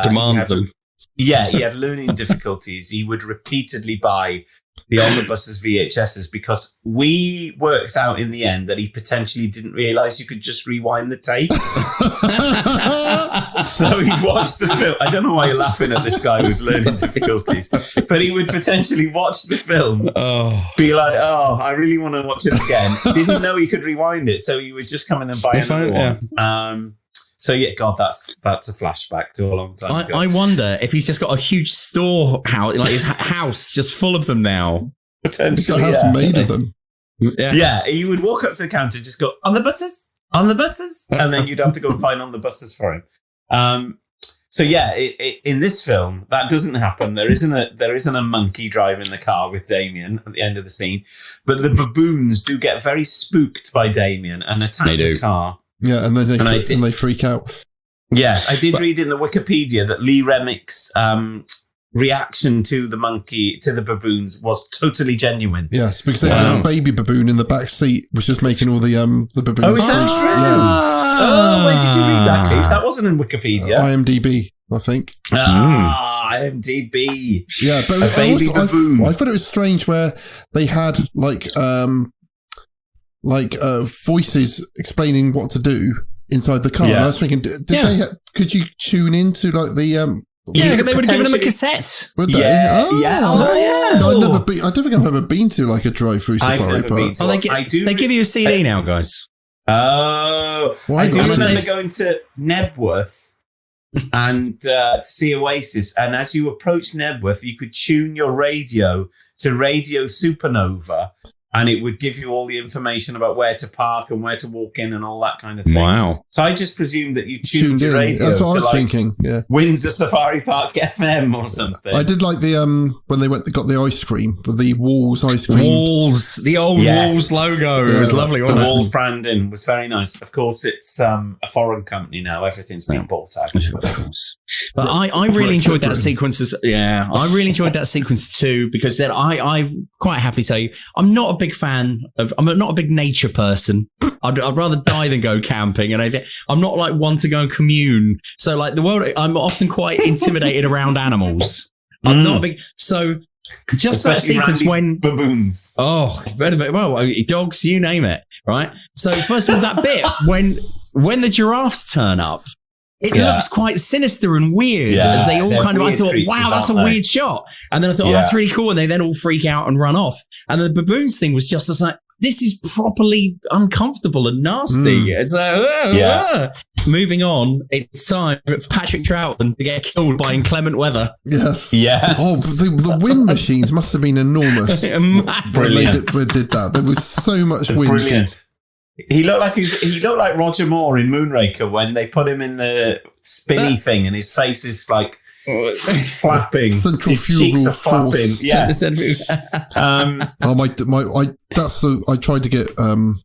demand them. He had learning difficulties. He would repeatedly buy the On the Buses VHSs because we worked out in the end that he potentially didn't realise you could just rewind the tape. So he'd watch the film. I don't know why you're laughing at this guy with learning difficulties, but he would potentially watch the film, be like, I really want to watch it again. Didn't know he could rewind it, so he would just come in and buy another one. So God, that's a flashback to a long time ago. I wonder if he's just got a huge storehouse, like his house, just full of them now. Potentially, he's got a house made of them. Yeah, he would walk up to the counter, and just go on the buses, and then you'd have to go and find On the Buses for him. So in this film, that doesn't happen. There isn't a monkey driving the car with Damien at the end of the scene, but the baboons do get very spooked by Damien and attack the car. Yeah, and then they freak out. Yes, I did read in the Wikipedia that Lee Remick's reaction to the baboons was totally genuine. Yes, because they had a baby baboon in the back seat, which was making all the baboons. Oh, is that true? Yeah. Oh, where did you read that, Keith? That wasn't in Wikipedia. IMDb, I think. IMDb. Yeah, but a baby baboon. I thought it was strange where they had voices explaining what to do inside the car. And I was thinking, could you tune into like the they would have given him a cassette. Would they? So I don't think I've ever been to like a drive-through safari park. They give you a CD now, guys. Oh, I do remember going to Nebworth and to see Oasis, and as you approached Nebworth, you could tune your radio to Radio Supernova. and it would give you all the information about where to park and where to walk in and all that kind of thing. Wow. So I just presumed that you tuned your radio. That's what I was like thinking. Yeah. Windsor Safari Park FM or something. I did like the when they got the ice cream, the Walls ice cream. Walls, the old Walls logo. Yeah, it was lovely, wasn't the it? Walls branding was very nice. Of course, it's a foreign company now. Everything's been bought out. Of course. But I really enjoyed that sequence. I really enjoyed that sequence too, because then I quite happily say I'm not a big fan of. I'm not a big nature person. I'd rather die than go camping, and I'm not like one to go and commune. So like the world, I'm often quite intimidated around animals. I'm not a big so. Just especially that sequence when baboons. Oh, well, dogs, you name it, right? So first of all, that bit when the giraffes turn up. It looks quite sinister and weird as they all kind of, I thought, wow, that's a weird shot. And then I thought, oh, that's really cool. And they then all freak out and run off. And the baboons thing was just like, this is properly uncomfortable and nasty. It's like, moving on. It's time for Patrick Troughton to get killed by inclement weather. Yes. Yes. Oh, the wind machines must have been enormous. Brilliant. When they did that. There was so much wind. Brilliant. He looked like Roger Moore in Moonraker when they put him in the spinny thing and his face is like flapping. Centrifugal force. Yes. I tried to get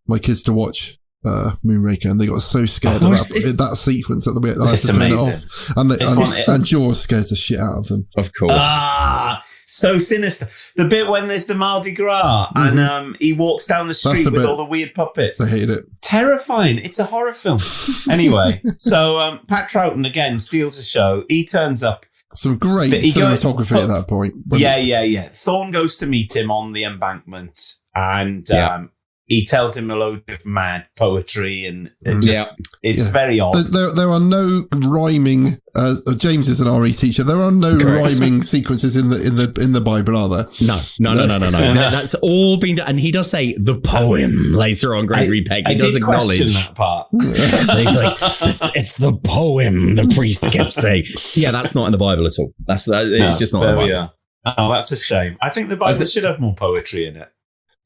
my kids to watch Moonraker, and they got so scared of that sequence that I had to turn it off. And Jaws scared the shit out of them. Of course. So sinister. The bit when there's the Mardi Gras and he walks down the street with all the weird puppets. I hated it. Terrifying. It's a horror film. Anyway, so Pat Troughton again steals the show. He turns up. Some great cinematography at that point. Yeah. Thorn goes to meet him on the embankment and he tells him a load of mad poetry and it's very odd. There are no rhyming. James is an RE teacher. There are no rhyming sequences in the Bible, are there? No. That's all been done. And he does say the poem later on. Gregory Peck. He does acknowledge that part. He's like, it's the poem. The priest kept saying, "Yeah, that's not in the Bible at all. It's just not in the Bible." There we are. Oh, that's a shame. I think the Bible should have more poetry in it.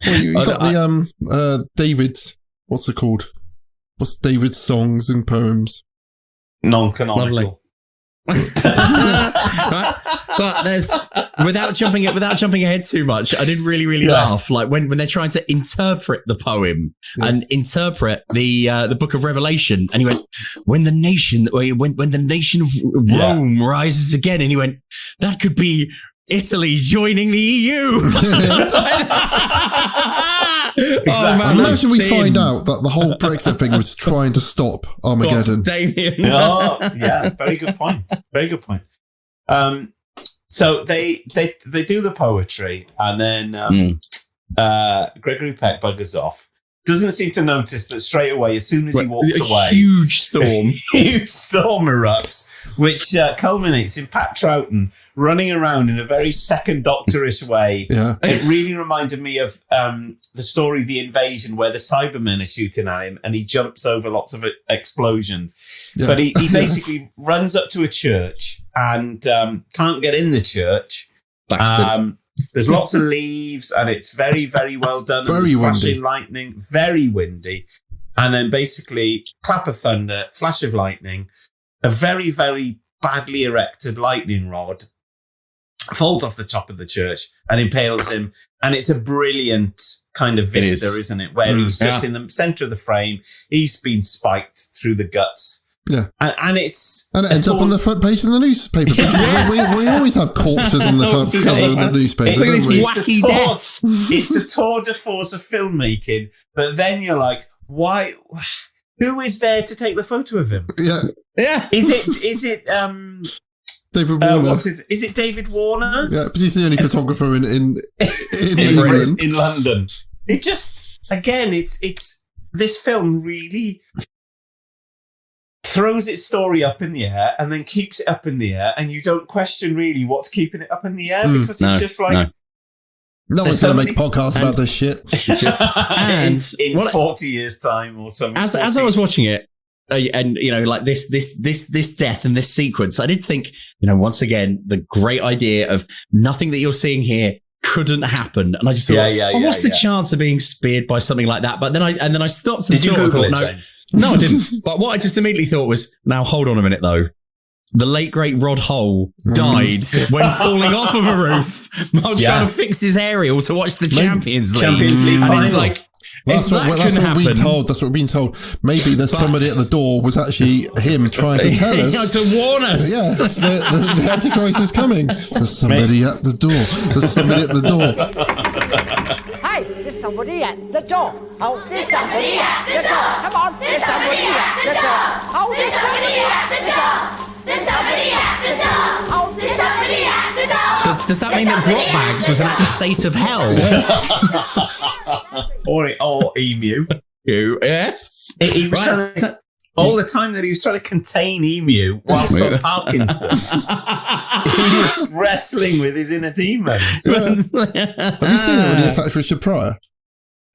Well, you got the David's, what's it called? What's David's songs and poems? Non-canonical. Right? But there's without jumping ahead too much, I did really laugh. Like when they're trying to interpret the poem and interpret the book of Revelation, and he went, when the nation of Rome rises again, and he went, that could be Italy joining the EU. Exactly. Imagine we find out that the whole Brexit thing was trying to stop Armageddon. Damien. Very good point. Very good point. So they do the poetry, and then Gregory Peck buggers off. Doesn't seem to notice that straight away, as soon as he walks away, huge storm erupts, which culminates in Pat Troughton running around in a very Second Doctor-ish way. Yeah. It really reminded me of the story The Invasion, where the Cybermen are shooting at him and he jumps over lots of explosions. Yeah. But he basically runs up to a church and can't get in the church. There's lots of leaves and it's very, very well done. Very flashing lightning, very windy. And then basically clap of thunder, flash of lightning, a very, very badly erected lightning rod falls off the top of the church and impales him. And it's a brilliant kind of vista, isn't it? Where he's just in the center of the frame. He's been spiked through the guts. Yeah. And it ends up on the front page of the newspaper. We always have corpses on the front cover of the newspaper. It's a tour de force of filmmaking, but then you're like, why? Who is there to take the photo of him? Yeah. Is it David Warner? Is it David Warner? Yeah, but he's the only photographer in England. In London. It just, again, it's this film really throws its story up in the air and then keeps it up in the air, and you don't question really what's keeping it up in the air because it's just like no one's going to make podcasts about this shit. And in 40 years' time or something. As I was watching it, and like this death and this sequence, I did think, once again, the great idea of nothing that you're seeing here couldn't happen. And I just thought, what's the chance of being speared by something like that? But then I stopped. Did you Google it, James? No, I didn't. But what I just immediately thought was, now hold on a minute though. The late great Rod Hull died when falling off of a roof while trying to fix his aerial to watch the Champions League. And it's like, that's what we're being told. That's what we're being told. Maybe there's somebody at the door was actually him trying to tell us. To warn us. Yeah, the Antichrist is coming. There's somebody at the door. There's somebody at the door. Hey, there's somebody at the door. Oh, there's somebody at the door. Come on, there's somebody at the door. Oh, there's somebody at the door. There's somebody at the door. Oh, there's somebody at the door. Does that mean that Grot Bags was an active state of hell? or Emu. Yes. He was trying to, all the time that he was trying to contain Emu whilst on Parkinson. He was wrestling with his inner demons. Have you seen it when he attacked Richard Pryor?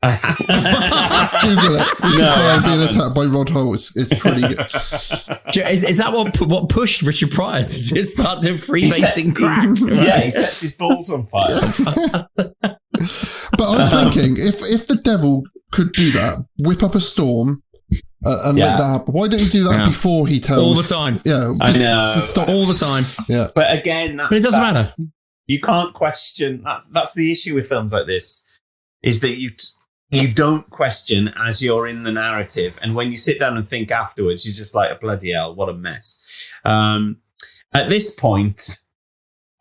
Google it. Richard Pryor being attacked by Rod Hull is pretty good. Is that what pushed Richard Pryor to just start doing freebasing crack? Yeah, he sets his balls on fire. But I was thinking, if the devil could do that, whip up a storm and make that happen, why don't he do that before he tells? All the time. Yeah, I know. To stop. All the time. Yeah. But again, but it doesn't matter. You can't question. That's the issue with films like this, is that you don't question as you're in the narrative. And when you sit down and think afterwards, you're just like, oh, bloody hell, what a mess. At this point,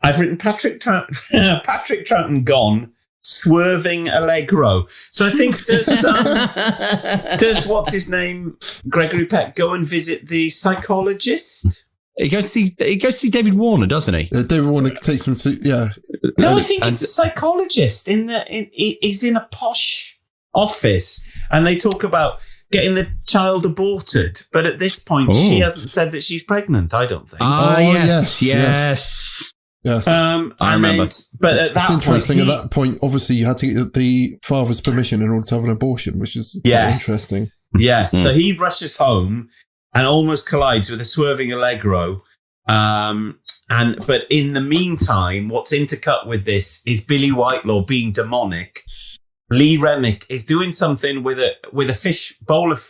I've written Patrick Troughton gone, swerving Allegro. So I think does what's his name, Gregory Peck, go and visit the psychologist? He goes see David Warner, doesn't he? David Warner takes him to No, I think it's a psychologist he's in a posh office, and they talk about getting the child aborted. But at this point, she hasn't said that she's pregnant. I don't think. Yes. I remember. But at that interesting. Point, at that point, obviously, you had to get the father's permission in order to have an abortion, which is interesting. Yes. So he rushes home and almost collides with a swerving Allegro. But in the meantime, what's intercut with this is Billy Whitelaw being demonic. Lee Remick is doing something with a fish bowl of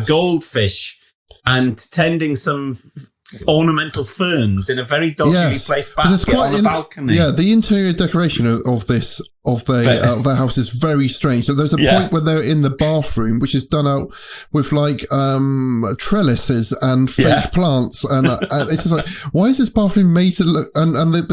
goldfish and tending some ornamental ferns in a very dodgily placed basket on the balcony. Yeah, the interior decoration of their house is very strange. So there's a point where they're in the bathroom, which is done out with like trellises and fake plants, and it's just like, why is this bathroom made to look? And the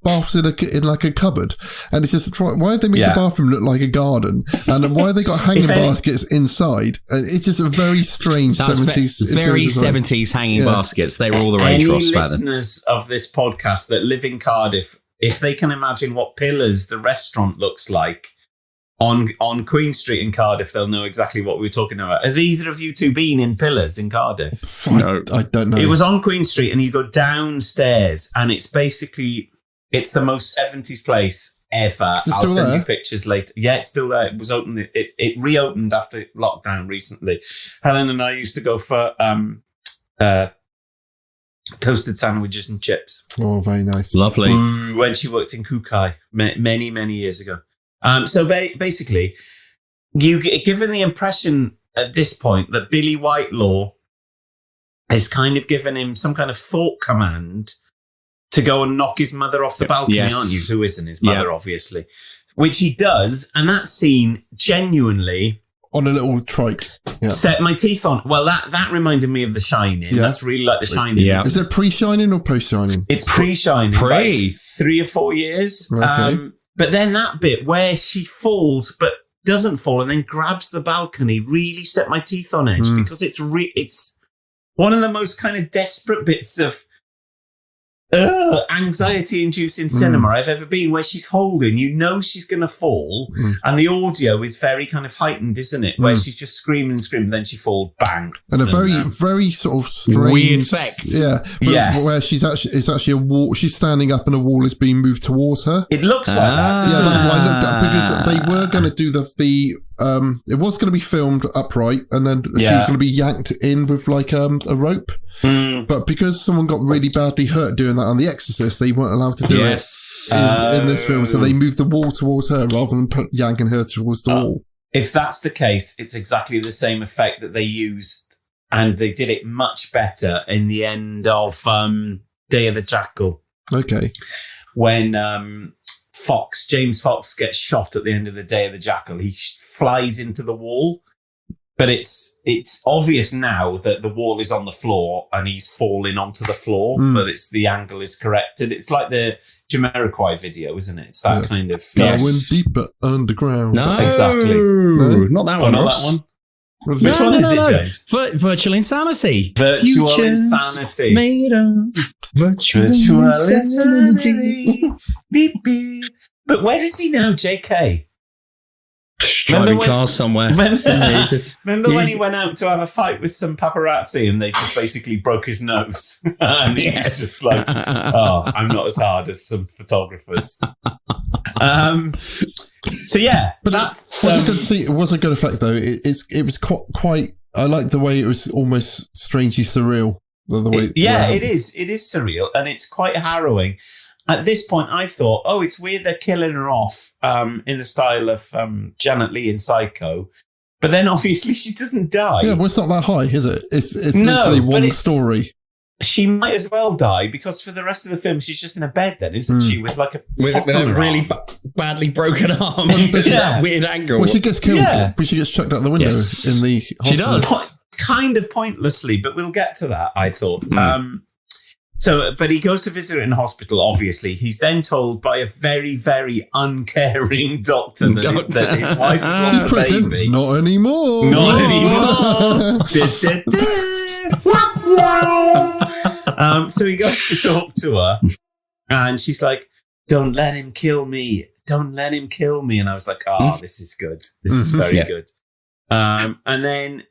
bath's in like a cupboard, and it's just why have they made the bathroom look like a garden? And why have they got hanging baskets inside? It's just a very strange 70s. Very 70s hanging baskets. They were all the rage. Any listeners of this podcast that live in Cardiff, if they can imagine what Pillars, the restaurant, looks like on Queen Street in Cardiff, they'll know exactly what we're talking about. Have either of you two been in Pillars in Cardiff? No. I don't know. It was on Queen Street, and you go downstairs, and it's the most 70s place ever. I'll send you pictures later. Yeah, it's still there. It was open. It reopened after lockdown recently. Helen and I used to go for toasted sandwiches and chips. Oh, very nice. Lovely. When she worked in Kukai many, many years ago. So basically, you get given the impression at this point that Billy Whitelaw has kind of given him some kind of thought command to go and knock his mother off the balcony, aren't you? Who isn't his mother, obviously. Which he does, and that scene genuinely... On a little trike. Yeah. Set my teeth on. Well, that reminded me of The Shining. Yeah. That's really like The Shining. Yeah. Is it pre-Shining or post-Shining? It's pre-Shining. Like 3 or 4 years. Okay. But then that bit where she falls but doesn't fall and then grabs the balcony really set my teeth on edge because it's one of the most kind of desperate bits of anxiety-inducing cinema I've ever been, where she's holding, she's going to fall, and the audio is very kind of heightened, isn't it? Where she's just screaming, then she falls, bang. And a very sort of strange... Weird effects. Yeah. Where it's actually a wall, she's standing up and a wall is being moved towards her. It looks like that. Yeah, I looked at, because they were going to do the it was going to be filmed upright, and then she was going to be yanked in with like a rope. But because someone got really badly hurt doing that on The Exorcist, they weren't allowed to do it in this film, so they moved the wall towards her rather than yanking her towards the wall. If that's the case, it's exactly the same effect that they used, and they did it much better in the end of Day of the Jackal. Okay. When James Fox gets shot at the end of the Day of the Jackal, he flies into the wall, but it's obvious now that the wall is on the floor and he's falling onto the floor, but the angle is corrected. It's like the Jamiroquai video, isn't it? It's that kind of... Going deeper underground. No, exactly. No, not that one. Not that one. Which one is it, James? Virtual Insanity. Virtual Insanity. Made up. Virtual Insanity. Beep, beep. But where is he now, JK? Driving cars somewhere. Remember when he went out to have a fight with some paparazzi and they just basically broke his nose? And he was just like, oh, I'm not as hard as some photographers. So yeah, but that's was a good scene. It was a good effect though. It was quite. I like the way it was almost strangely surreal. The way, it is. It is surreal, and it's quite harrowing. At this point, I thought, oh, it's weird they're killing her off in the style of Janet Leigh in Psycho. But then obviously she doesn't die. Yeah, well, it's not that high, is it? It's literally one story. She might as well die because for the rest of the film, she's just in a bed then, isn't she? With like a really badly broken arm and that weird angle. Well, she gets killed, but she gets chucked out the window in the hospital. She does. Kind of pointlessly, but we'll get to that, I thought. But he goes to visit her in hospital, obviously. He's then told by a very, very uncaring doctor that his wife has lost a baby. Not anymore. Not anymore. So he goes to talk to her, and she's like, don't let him kill me. Don't let him kill me. And I was like, this is good. This is very good. And then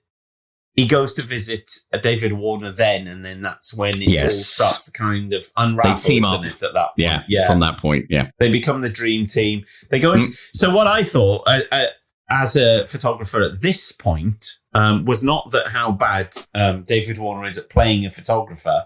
he goes to visit David Warner then, and then that's when it all starts to kind of unravel, team up. Isn't it, at that point? Yeah, from that point, They become the dream team. They go into... So what I thought, as a photographer at this point, was not that how bad David Warner is at playing a photographer.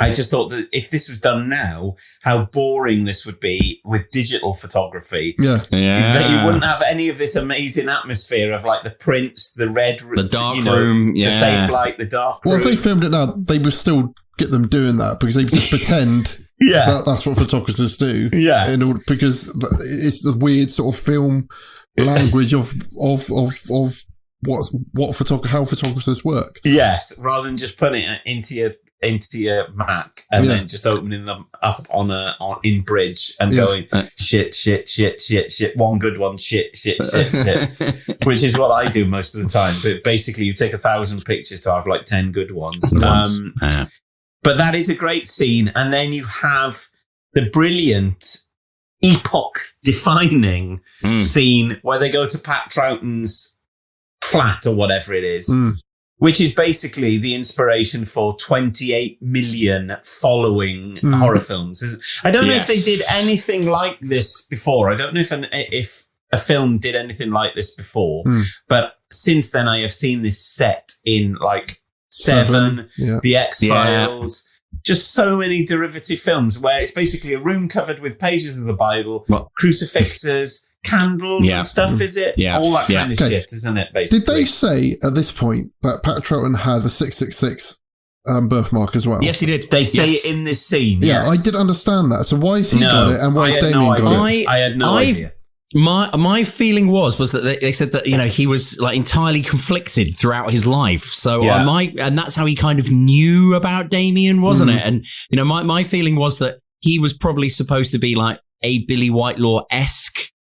I just thought that if this was done now, how boring this would be with digital photography. Yeah. That you wouldn't have any of this amazing atmosphere of like the prints, the red, the dark room, the same light, the dark room. Well, if they filmed it now, they would still get them doing that because they would just pretend that's what photographers do. Yeah. Because it's the weird sort of film language of how photographers work. Yes, rather than just putting it into your Mac and then just opening them up in Bridge and going shit, one good one, shit, which is what I do most of the time. But basically, you take 1,000 pictures to have like 10 good ones. But that is a great scene, and then you have the brilliant epoch-defining scene where they go to Pat Troughton's flat or whatever it is. Which is basically the inspiration for 28 million following horror films. I don't know if they did anything like this before. I don't know if a film did anything like this before. But since then, I have seen this set in like Seven, The X-Files, just so many derivative films where it's basically a room covered with pages of the Bible, crucifixes, candles and stuff, is it? Yeah. All that kind of shit, isn't it, basically? Did they say at this point that Pat Troughton has a 666 birthmark as well? Yes, he did. They say it in this scene. Yeah, I did understand that. So why has he got it and why has Damien got it? I had no idea. My feeling was that they said that, he was like entirely conflicted throughout his life. So and that's how he kind of knew about Damien, wasn't it? And, my feeling was that he was probably supposed to be like a Billy Whitelaw-esque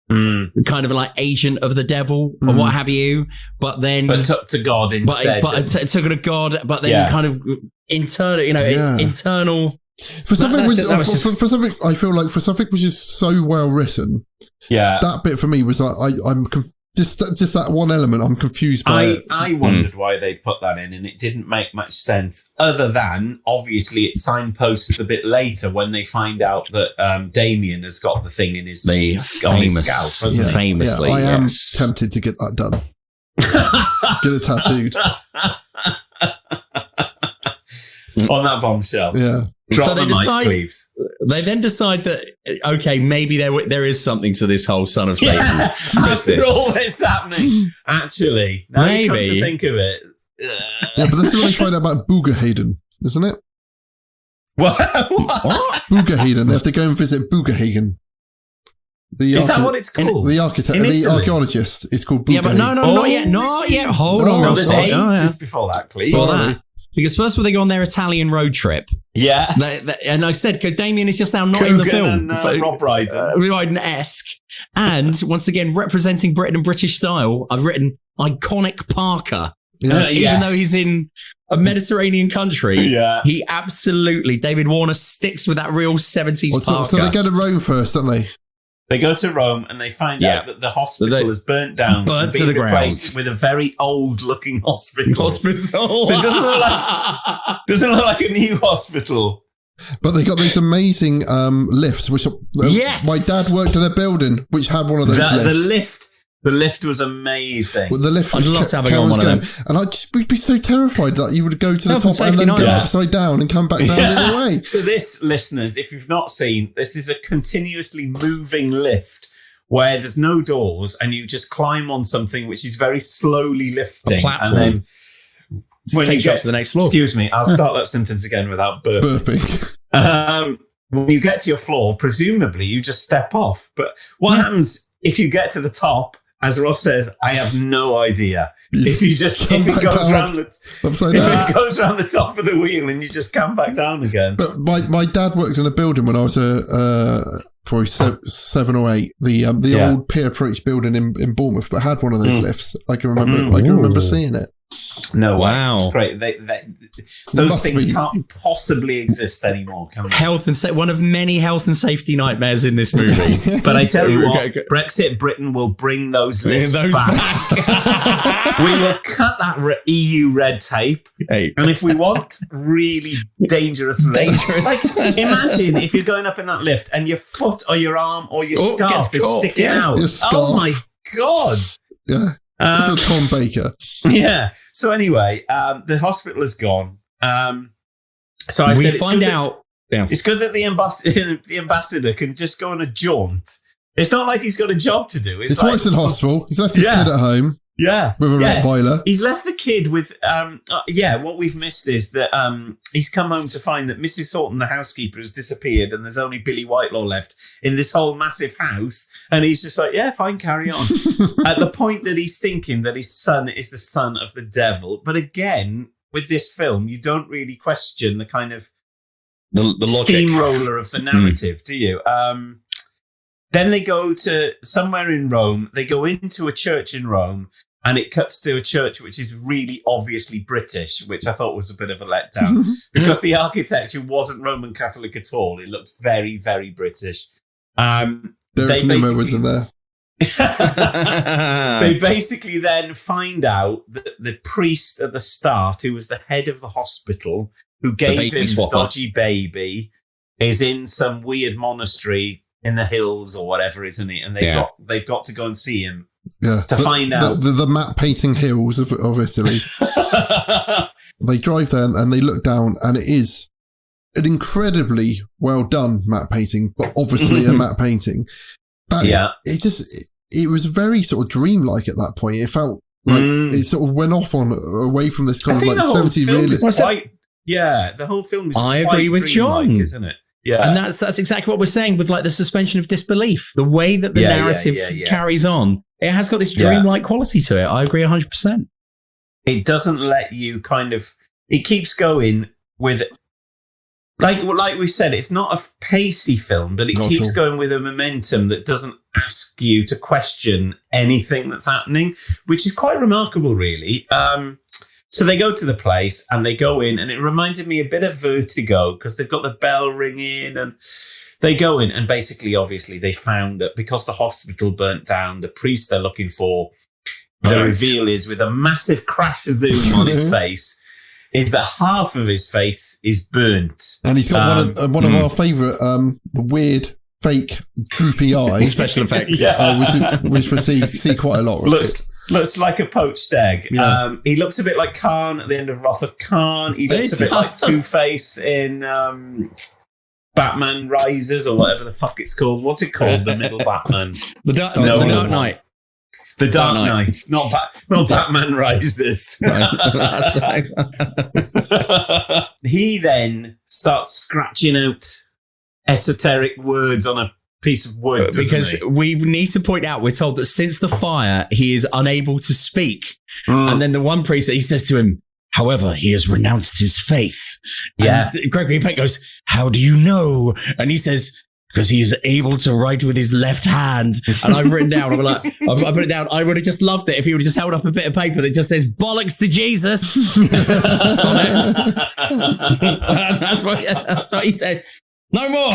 kind of like agent of the devil or what have you, but took to God instead. But took to God, but then kind of internal, internal. For something, I feel like for something which is so well written, that bit for me was like I'm Just that one element, I'm confused by it. I wondered why they put that in, and it didn't make much sense, other than, obviously, it signposts a bit later when they find out that Damien has got the thing in his scalp, hasn't he? Famously, I am tempted to get that done. Get it tattooed. On that bombshell. Yeah. Drop the mic, Cleves. They then decide that, okay, maybe there is something to this whole Son of Satan After all this happening, actually, now you come to think of it. Yeah, but this is when they find out about Bugahaden, isn't it? What? Bugahaden. They have to go and visit Bugahaden. Is that what it's called? The architect, the archaeologist is called Bugahaden. Yeah, but no, not yet. Hold on. There's ages before that, Cleves. Because first they go on their Italian road trip. Yeah. And I said, Damien is just now not in the film. And, Rob Brydon-esque. And once again, representing Britain and British style, I've written iconic Parker. Even though he's in a Mediterranean country, he absolutely, David Warner sticks with that real 70s Parker. So they go to Rome first, don't they? They go to Rome and they find out that the hospital is burnt down, burnt to the replaced with a very old-looking hospital. So it doesn't look like a new hospital. But they got these amazing lifts, which my dad worked in a building which had one of those lifts. The lift was amazing. Well, the lift I'd love to have on one of them. And we'd be so terrified that you would go to the top and then go upside down and come back down the other way. So this, listeners, if you've not seen, this is a continuously moving lift where there's no doors and you just climb on something which is very slowly lifting. And then when you get to the next floor. Excuse me, I'll start that sentence again without burping. When you get to your floor, presumably you just step off. But what happens if you get to the top? As Ross says, I have no idea. If it goes around the top of the wheel and you just come back down again. But my dad worked in a building when I was probably 7 or 8. The old Pier Approach building in Bournemouth, but had one of those lifts. I can remember seeing it. No, wow, it's great. Those things can't possibly exist anymore, can they? One of many health and safety nightmares in this movie. But I tell you what, Brexit Britain will bring those lifts back. We will cut that EU red tape, and if we want really dangerous lifts, like, imagine if you're going up in that lift and your foot or your arm or your scarf is sticking out. Oh my God! Yeah. Tom Baker. Yeah. So anyway, the hospital is gone. So I said find out. It's good that the ambassador can just go on a jaunt. It's not like he's got a job to do. His wife's in hospital. He's left his kid at home. Yeah. With a Rottweiler. He's left the kid with, what we've missed is that he's come home to find that Mrs. Horton, the housekeeper, has disappeared and there's only Billy Whitelaw left in this whole massive house. And he's just like, yeah, fine, carry on. At the point that he's thinking that his son is the son of the devil. But again, with this film, you don't really question the kind of the logic steamroller of the narrative, do you? Then they go to somewhere in Rome. They go into a church in Rome. And it cuts to a church which is really obviously British, which I thought was a bit of a letdown because the architecture wasn't Roman Catholic at all. It looked very, very British. Derek Nimmo was in there. They basically then find out that the priest at the start, who was the head of the hospital, who gave him the dodgy baby, is in some weird monastery in the hills or whatever, isn't he? And they've got to go and see him. Yeah, to find out the matte painting hills of Italy. They drive there and they look down, and it is an incredibly well done matte painting, but obviously a matte painting. But it was very sort of dreamlike at that point. It felt like it sort of went off away from this kind of like 70s realism. The whole film is. I agree with John, isn't it? Yeah, and that's exactly what we're saying with like the suspension of disbelief, the way that the narrative carries on. It has got this dreamlike quality to it. I agree 100%. It doesn't let you it keeps going with, like we said, it's not a pacey film, but it keeps going with a momentum that doesn't ask you to question anything that's happening, which is quite remarkable, really. So they go to the place and they go in, and it reminded me a bit of Vertigo because they've got the bell ringing and they go in, and basically, obviously, they found that because the hospital burnt down, the priest they're looking for the reveal is, with a massive crash zoom on his face, is that half of his face is burnt. And he's got one of our favourite, the weird, fake, droopy eye. Special effects. Which we see quite a lot. Looks like a poached egg. Yeah. He looks a bit like Khan at the end of Wrath of Khan. He looks a bit like Two-Face in Batman Rises, or whatever the fuck it's called. What's it called? The middle Batman. The Dark Knight. The Dark Knight. Not Batman Rises. He then starts scratching out esoteric words on a piece of wood, because we need to point out, we're told that since the fire, he is unable to speak. And then the one priest, he says to him, however, he has renounced his faith. And Gregory Peck goes, how do you know? And he says, because he is able to write with his left hand. And I've written down, I put it down, I would have just loved it if he would have just held up a bit of paper that just says, bollocks to Jesus. That's what he said. No more.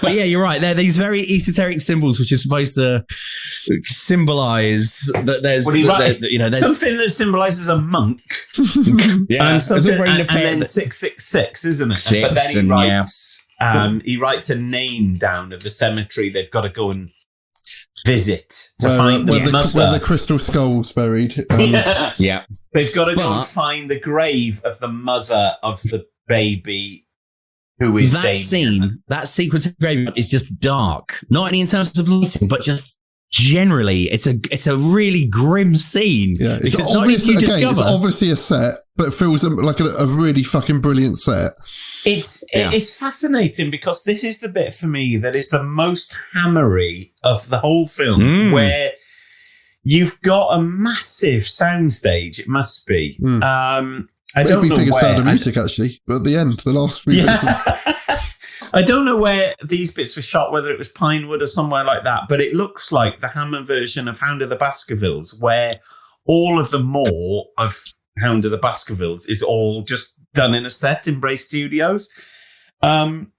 But yeah, you're right. There are these very esoteric symbols which are supposed to symbolize that there's, there's something that symbolizes a monk. And then 666, isn't it? But then he writes, he writes a name down of the cemetery they've got to go and visit to find where the crystal skull's buried. They've got to go and find the grave of the mother of the baby. Who is that Damien. scene? That sequence of graveyard is just dark. Not only in terms of lighting, but just generally, it's a really grim scene. Yeah, it's obviously a set, but it feels like a really fucking brilliant set. It's fascinating because this is the bit for me that is the most hammery of the whole film, where you've got a massive soundstage. It must be. I don't know where. Sound of music, actually, but at the end, the last few bits. I don't know where these bits were shot, whether it was Pinewood or somewhere like that, but it looks like the Hammer version of Hound of the Baskervilles, where all of the more of Hound of the Baskervilles is all just done in a set in Bray Studios. And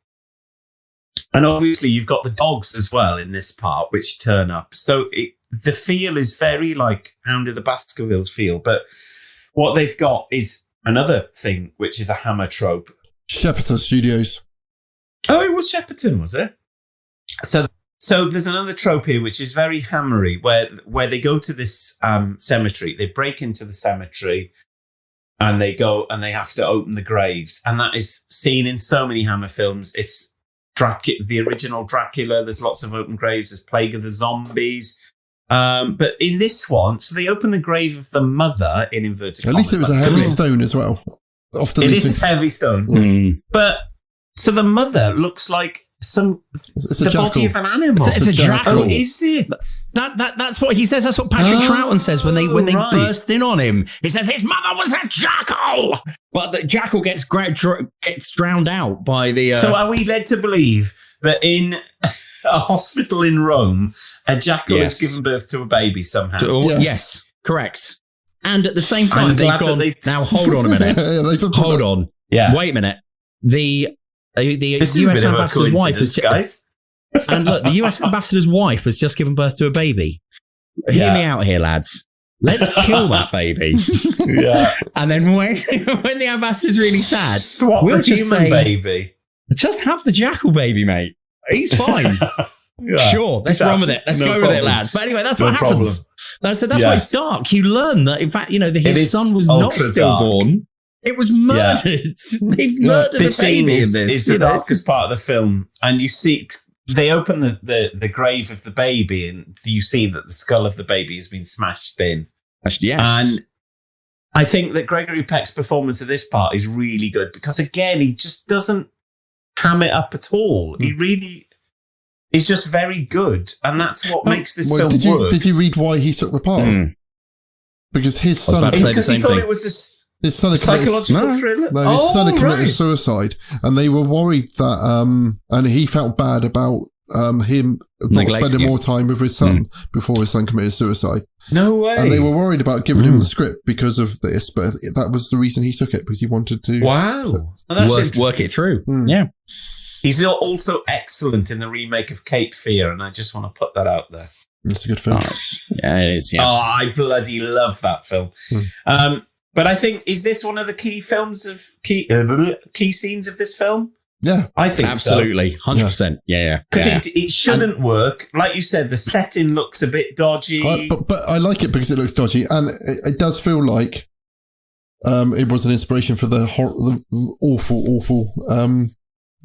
obviously, you've got the dogs as well in this part, which turn up. So the feel is very like Hound of the Baskervilles feel, but what they've got is another thing, which is a Hammer trope. Shepperton Studios. Oh, it was Shepperton, was it? So there's another trope here, which is very hammery, where they go to this cemetery, they break into the cemetery, and they go and they have to open the graves, and that is seen in so many Hammer films. It's the original Dracula. There's lots of open graves. There's Plague of the Zombies. But in this one, so they open the grave of the mother in inverted commas. At least it was a heavy stone as well. Often it is a heavy stone. But so the mother looks like the body of an animal. It's a jackal. Oh, is it? That's what he says. That's what Patrick Troughton says when they burst in on him. He says his mother was a jackal, but the jackal gets drowned out by the. So are we led to believe that in a hospital in Rome, a jackal has given birth to a baby somehow? Yes, correct. And at the same time, now hold on a minute. Hold on. Yeah. Wait a minute. The US ambassador's wife has and look, the US ambassador's wife has just given birth to a baby. Hear me out here, lads. Let's kill that baby. And then when the ambassador's really sad, we'll just say, baby. Just have the jackal baby, mate. He's fine. Sure, let's run with it. Let's go with it, lads. But anyway, that's what happens. So that's why it's dark. You learn that, in fact, his son was not stillborn. It was murdered. They've murdered a baby in this. It's the darkest part of the film. And you see, they open the grave of the baby and you see that the skull of the baby has been smashed in. Yes. And I think that Gregory Peck's performance of this part is really good because, again, he just doesn't ham it up at all. He really is just very good. And that's what makes this film work. Did you read why he took the part? Because his son... Because he thought it was his son psychological thriller? No, his son had committed suicide, and they were worried that, and he felt bad about him not spending more time with his son before his son committed suicide. No way. And they were worried about giving him the script because of this, but that was the reason he took it, because he wanted to work it through. Yeah. He's also excellent in the remake of Cape Fear, and I just want to put that out there. It's a good film. Yeah, it is. Yeah. Oh, I bloody love that film. But I think, is this one of the key scenes of this film? Yeah, I think absolutely, 100%. Yeah, because it shouldn't work. Like you said, the setting looks a bit dodgy. But I like it because it looks dodgy, and it does feel like it was an inspiration for the awful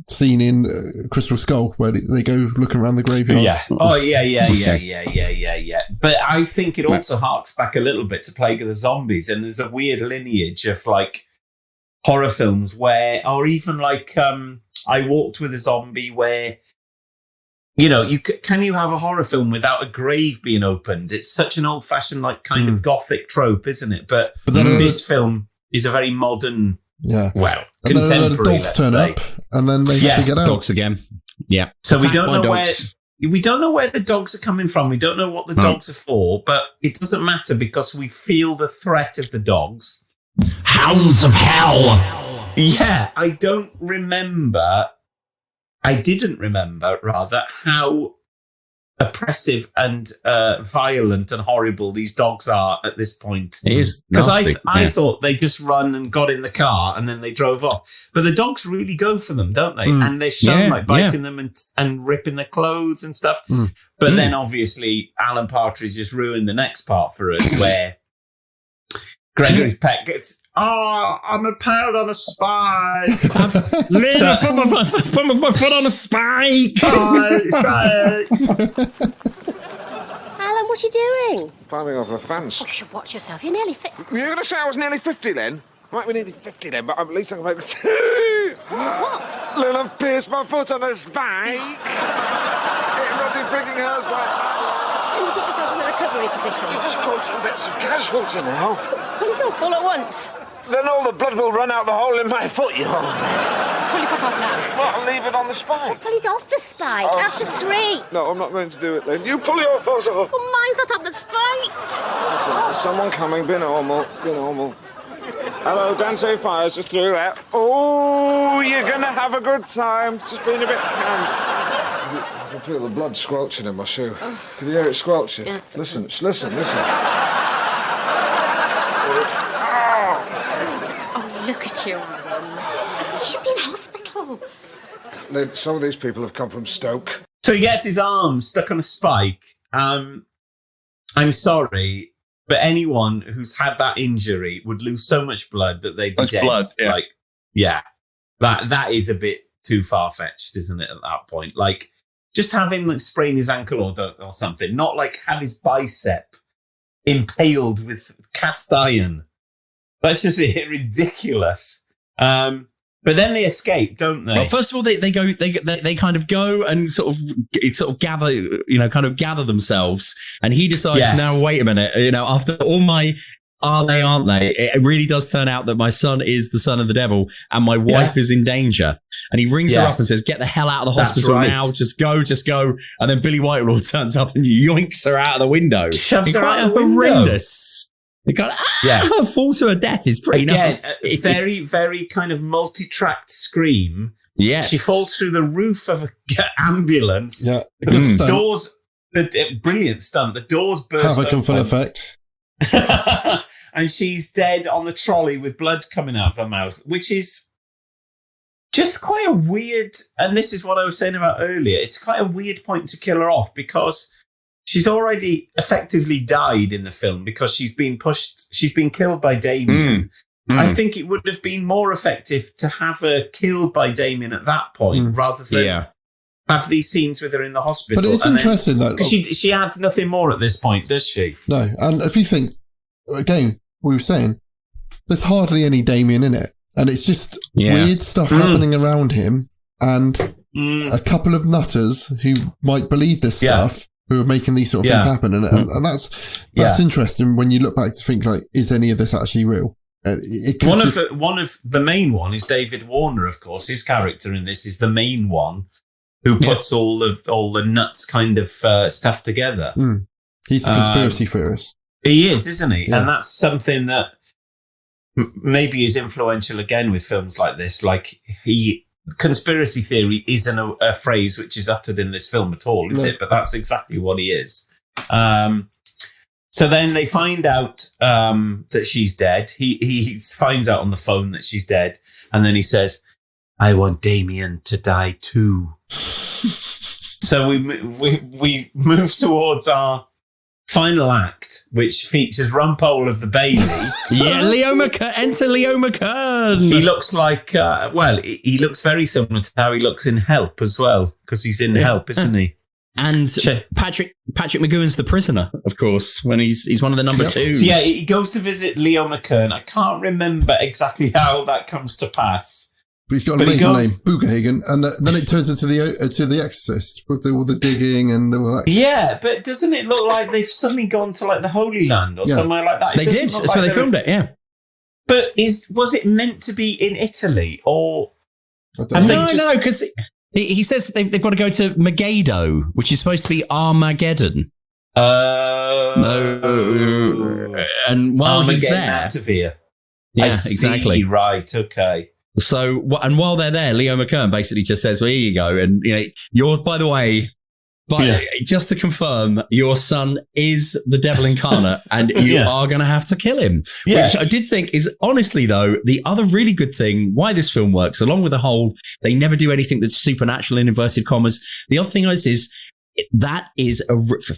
scene in Crystal Skull where they go looking around the graveyard. Yeah. Oh, yeah. But I think it also harks back a little bit to Plague of the Zombies, and there's a weird lineage of like horror films where, or even like I Walked with a Zombie, where can you have a horror film without a grave being opened? It's such an old-fashioned like kind of gothic trope, isn't it? But then this film is a very modern. Yeah. Well, and then the dogs turn up, and then they have to get out. Dogs again. Yeah. So we don't know where the dogs are coming from. We don't know what the dogs are for, but it doesn't matter because we feel the threat of the dogs. Hounds of hell. Yeah, I didn't remember how oppressive and violent and horrible these dogs are at this point. It is because I thought they just run and got in the car and then they drove off, but the dogs really go for them, don't they? And they're shown like biting them and ripping their clothes and stuff. But then obviously Alan Partridge just ruined the next part for us, where Gregory Peck gets. Oh, I'm impaled on a spike. Put my foot on a spike. Alan, what you doing? Climbing over a fence. Oh, you should watch yourself. You're nearly 50. You're going to say I was nearly 50 then? I might be nearly 50 then, but at least I can make... What? Lil, I've pierced my foot on a spike. It bloody freaking hurts like... Can you get yourself in the recovery position? You just quoting bits of casualty now. Well, you don't fall at once. Then all the blood will run out the hole in my foot, you homeless. Pull your foot off now. What, I'll leave it on the spike? Pull it off the spike. After 3. No, I'm not going to do it then. You pull your foot off. Well, mine's not on the spike. There's someone coming. Be normal. Be normal. Hello, Dante Fires just through that. Oh, you're going to have a good time. Just being a bit... I can feel the blood squelching in my shoe. Can you hear it squelching? Yeah. Listen. Look at you. You should be in hospital. Some of these people have come from Stoke. So he gets his arm stuck on a spike. I'm sorry, but anyone who's had that injury would lose so much blood that they'd be dead. Blood, yeah. That is a bit too far-fetched, isn't it, at that point? Like, just have him like sprain his ankle or something, not like have his bicep impaled with cast iron. That's just ridiculous. But then they escape, don't they? Well, first of all, they kind of go and sort of gather themselves, and he decides, now wait a minute, after all my are they, aren't they? It really does turn out that my son is the son of the devil, and my wife is in danger. And he rings her up and says, "Get the hell out of the hospital now! Just go!" And then Billy Whitelaw turns up and yoinks her out of the window. Shoves her out of the horrendous. They go, fall to her death is pretty nice. A very, very kind of multi-tracked scream. Yes. She falls through the roof of an ambulance. Yeah. The doors, brilliant stunt. The doors burst Havoc and full effect. And she's dead on the trolley with blood coming out of her mouth, which is just quite a weird, and this is what I was saying about earlier, it's quite a weird point to kill her off because she's already effectively died in the film because she's been killed by Damien. I think it would have been more effective to have her killed by Damien at that point rather than have these scenes with her in the hospital. But it's interesting though. Because she adds nothing more at this point, does she? No. And if you think, again, we were saying, there's hardly any Damien in it. And it's just weird stuff happening around him and a couple of nutters who might believe this stuff who are making these sort of things happen. And that's interesting when you look back to think, like, is any of this actually real? One of the main one is David Warner, of course. His character in this is the main one who puts all the nuts kind of stuff together. He's a conspiracy theorist. He is, isn't he? Yeah. And that's something that maybe is influential again with films like this. Like conspiracy theory isn't a phrase which is uttered in this film at all, is it? But that's exactly what he is. So then they find out that she's dead. He finds out on the phone that she's dead. And then he says, I want Damien to die too. So we move towards our final act, which features Rumpole of the Bailey. Enter Leo McKern. He looks like, he looks very similar to how he looks in Help as well, because he's in Help, isn't he? And Patrick McGowan's the prisoner, of course, when he's one of the number twos. So he goes to visit Leo McKern. I can't remember exactly how that comes to pass. But he's got an amazing name, Boogahagen, and then it turns into the Exorcist with all the digging and all that. Yeah, but doesn't it look like they've suddenly gone to like the Holy Land or somewhere like that? They did. That's where they filmed it. Yeah. But was it meant to be in Italy or? No, because he says they've got to go to Megiddo, which is supposed to be Armageddon. No. And while he's there, yeah, exactly. Right. Okay. So, and while they're there, Leo McKern basically just says, well, here you go. And, you're, by the way, just to confirm, your son is the devil incarnate and you are going to have to kill him. Yeah. Which I did think is, honestly, though, the other really good thing, why this film works, along with the whole, they never do anything that's supernatural in inverted commas. The other thing is that is,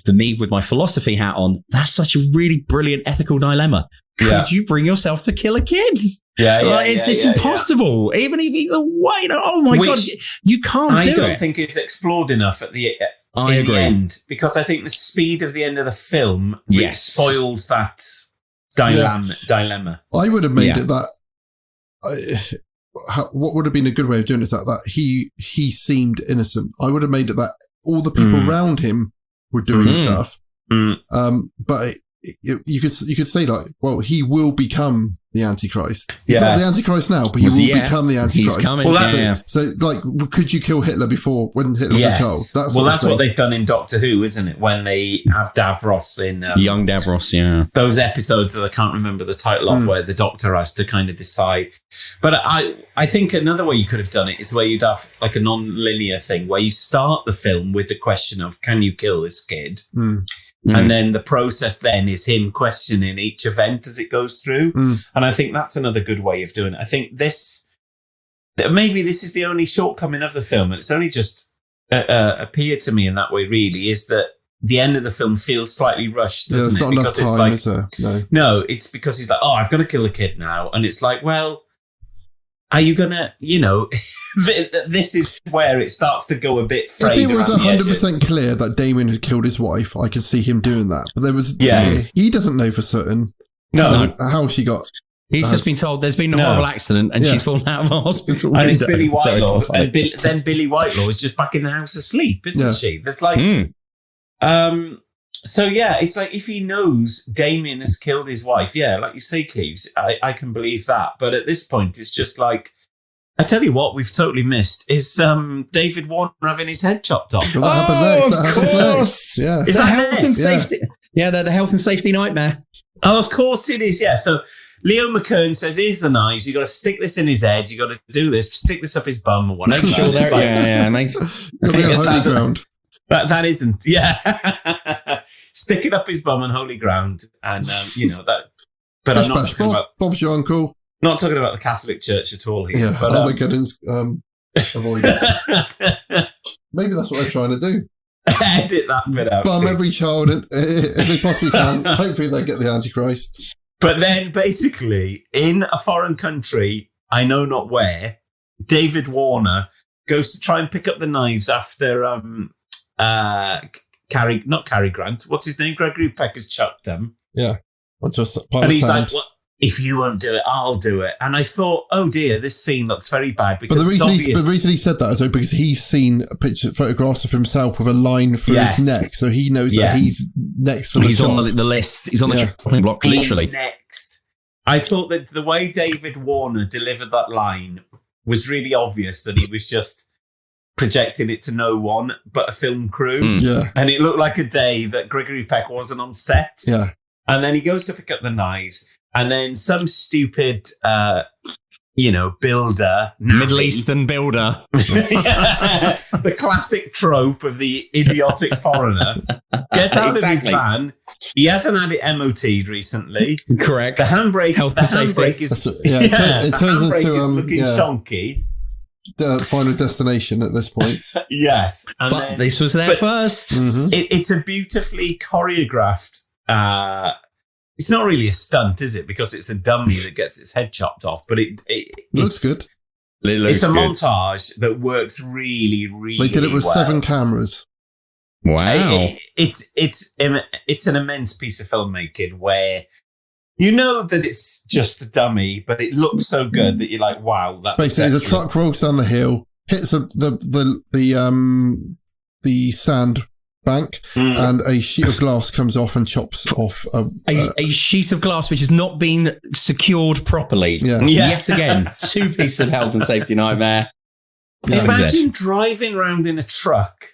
for me, with my philosophy hat on, that's such a really brilliant ethical dilemma. Could you bring yourself to kill a kid? It's impossible. Even if he's a white, oh my God, you can't do it. I don't think it's explored enough at the end, because I think the speed of the end of the film spoils that dilemma. I would have made it that. What would have been a good way of doing it is that he seemed innocent. I would have made it that all the people around him were doing stuff, but you could say like, well, he will become the Antichrist. He's not the Antichrist now, but he will become the Antichrist. He's coming, So, like, could you kill Hitler before when Hitler was a child? That's what they've done in Doctor Who, isn't it? When they have Davros in young Davros, those episodes that I can't remember the title of, where the Doctor has to kind of decide. But I think another way you could have done it is where you'd have like a non-linear thing where you start the film with the question of, can you kill this kid? And then the process then is him questioning each event as it goes through. And I think that's another good way of doing it. I think maybe this is the only shortcoming of the film. And it's only just appeared to me in that way, really, is that the end of the film feels slightly rushed, doesn't it? There's not enough time, is there? No, it's because he's like, oh, I've got to kill a kid now. And it's like, well, are you going to, this is where it starts to go a bit frayed. If it was 100% clear that Damien had killed his wife, I could see him doing that. But there was, he doesn't know for certain how she got. He's just been told there's been a horrible accident and she's fallen out of a hospital. And it's Billy Whitelaw. And then Billy Whitelaw is just back in the house asleep, isn't she? There's like, so it's like if he knows Damien has killed his wife, like you say, Cleves, I can believe that. But at this point, it's just like, I tell you what, we've totally missed is David Warner having his head chopped off. Well, that happens next. Yeah, is that health and safety? Yeah, the health and safety nightmare. Oh, of course it is. Yeah, so Leo McKern says, "Here's the knives. You got to stick this in his head. You got to do this. Stick this up his bum or whatever." Make sure there. Make sure. Holy ground. That isn't, stick it up his bum on holy ground, and that. But I'm not talking about Bob's your uncle. Not talking about the Catholic Church at all here. Yeah, Armageddon's avoid it. Maybe that's what they're trying to do. Edit that bit out. Bum every child if they possibly can. Hopefully they get the Antichrist. But then, basically, in a foreign country, I know not where, David Warner goes to try and pick up the knives after Cary Grant. What's his name? Gregory Peck has chucked them. Yeah. And he's like, well, if you won't do it, I'll do it. And I thought, oh dear, this scene looks very bad. Because the reason he said that is because he's seen photographs of himself with a line through his neck. So he knows that he's next for the He's on the list. He's on the chopping block, literally. He's next. I thought that the way David Warner delivered that line was really obvious that he was just projecting it to no one but a film crew. And it looked like a day that Gregory Peck wasn't on set. Yeah. And then he goes to pick up the knives, and then some stupid builder. Middle Eastern builder. The classic trope of the idiotic foreigner. Gets out of his van. He hasn't had it MOT'd recently. Correct. The handbrake is it turns into looking shonky. The final destination at this point. Yes. But this was there first. Mm-hmm. It's a beautifully choreographed it's not really a stunt, is it? Because it's a dummy that gets its head chopped off. But it looks good. It's a montage that works really, really well. They did it with 7 cameras. Wow. It's an immense piece of filmmaking where you know that it's just a dummy, but it looks so good that you're like, wow. Basically, the truck rolls down the hill, hits the sand bank, and a sheet of glass comes off and chops off a sheet of glass which has not been secured properly. Yet again, 2 pieces of health and safety nightmare. Imagine driving around in a truck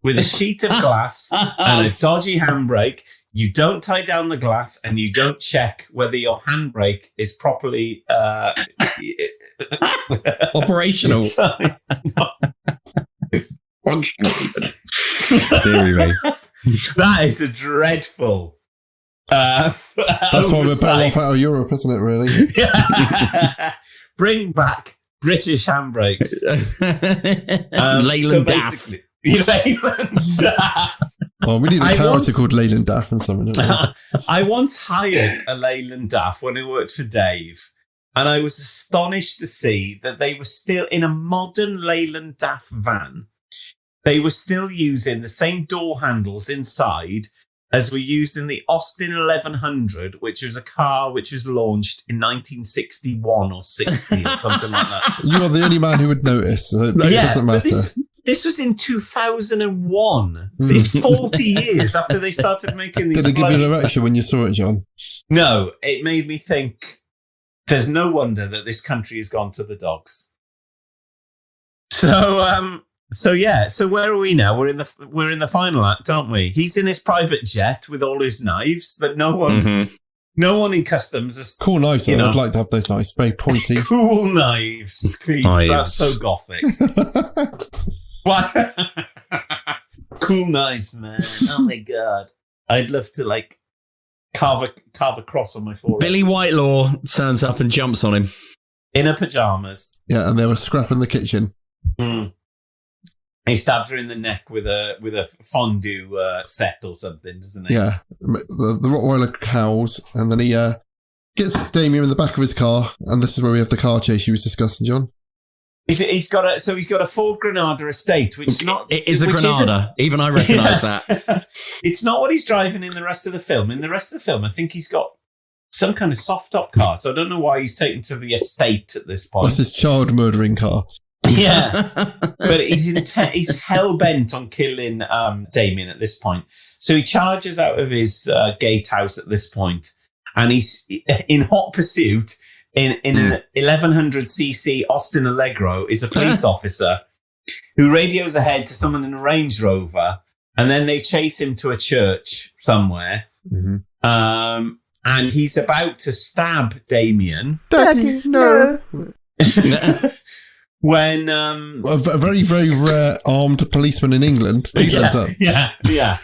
with a sheet of glass and a dodgy handbrake. You don't tie down the glass and you don't check whether your handbrake is properly operational. That is a dreadful. That's why we're better off out of Europe, isn't it? Really? Bring back British handbrakes. Leyland Daff. Leyland Daff. Oh, we need a character called Leyland Daff and something. I once hired a Leyland Daff when I worked for Dave, and I was astonished to see that they were still in a modern Leyland Daff van. They were still using the same door handles inside as were used in the Austin 1100, which was a car which was launched in 1961 or 60 or something like that. You are the only man who would notice. It doesn't matter. This was in 2001. So it's 40 years after they started making these. Did it give you an erection when you saw it, John? No, it made me think there's no wonder that this country has gone to the dogs. So where are we now? We're in the final act, aren't we? He's in his private jet with all his knives that no one in customs has. Cool knives. I'd like to have those knives, very pointy. Cool knives, please. That's so gothic. What? Cool knives, man. Oh my god. I'd love to carve a cross on my forehead. Billy Whitelaw turns up and jumps on him. In her pajamas. Yeah, and they were scrapping the kitchen. He stabs her in the neck with a fondue set or something, doesn't he? Yeah. The Rottweiler howls, and then he gets Damien in the back of his car, and this is where we have the car chase you was discussing, John. He's got a Ford Granada estate, which it is a Granada. Even I recognise that. It's not what he's driving in the rest of the film. In the rest of the film, I think he's got some kind of soft top car. So I don't know why he's taken to the estate at this point. That's his child murdering car. Yeah, but he's hell bent on killing Damien at this point. So he charges out of his gatehouse at this point, and he's in hot pursuit. In an 1100cc Austin Allegro is a police officer who radios ahead to someone in a Range Rover, and then they chase him to a church somewhere. And he's about to stab Damien. Daddy, no. When a very, very rare armed policeman in England turns up. Yeah.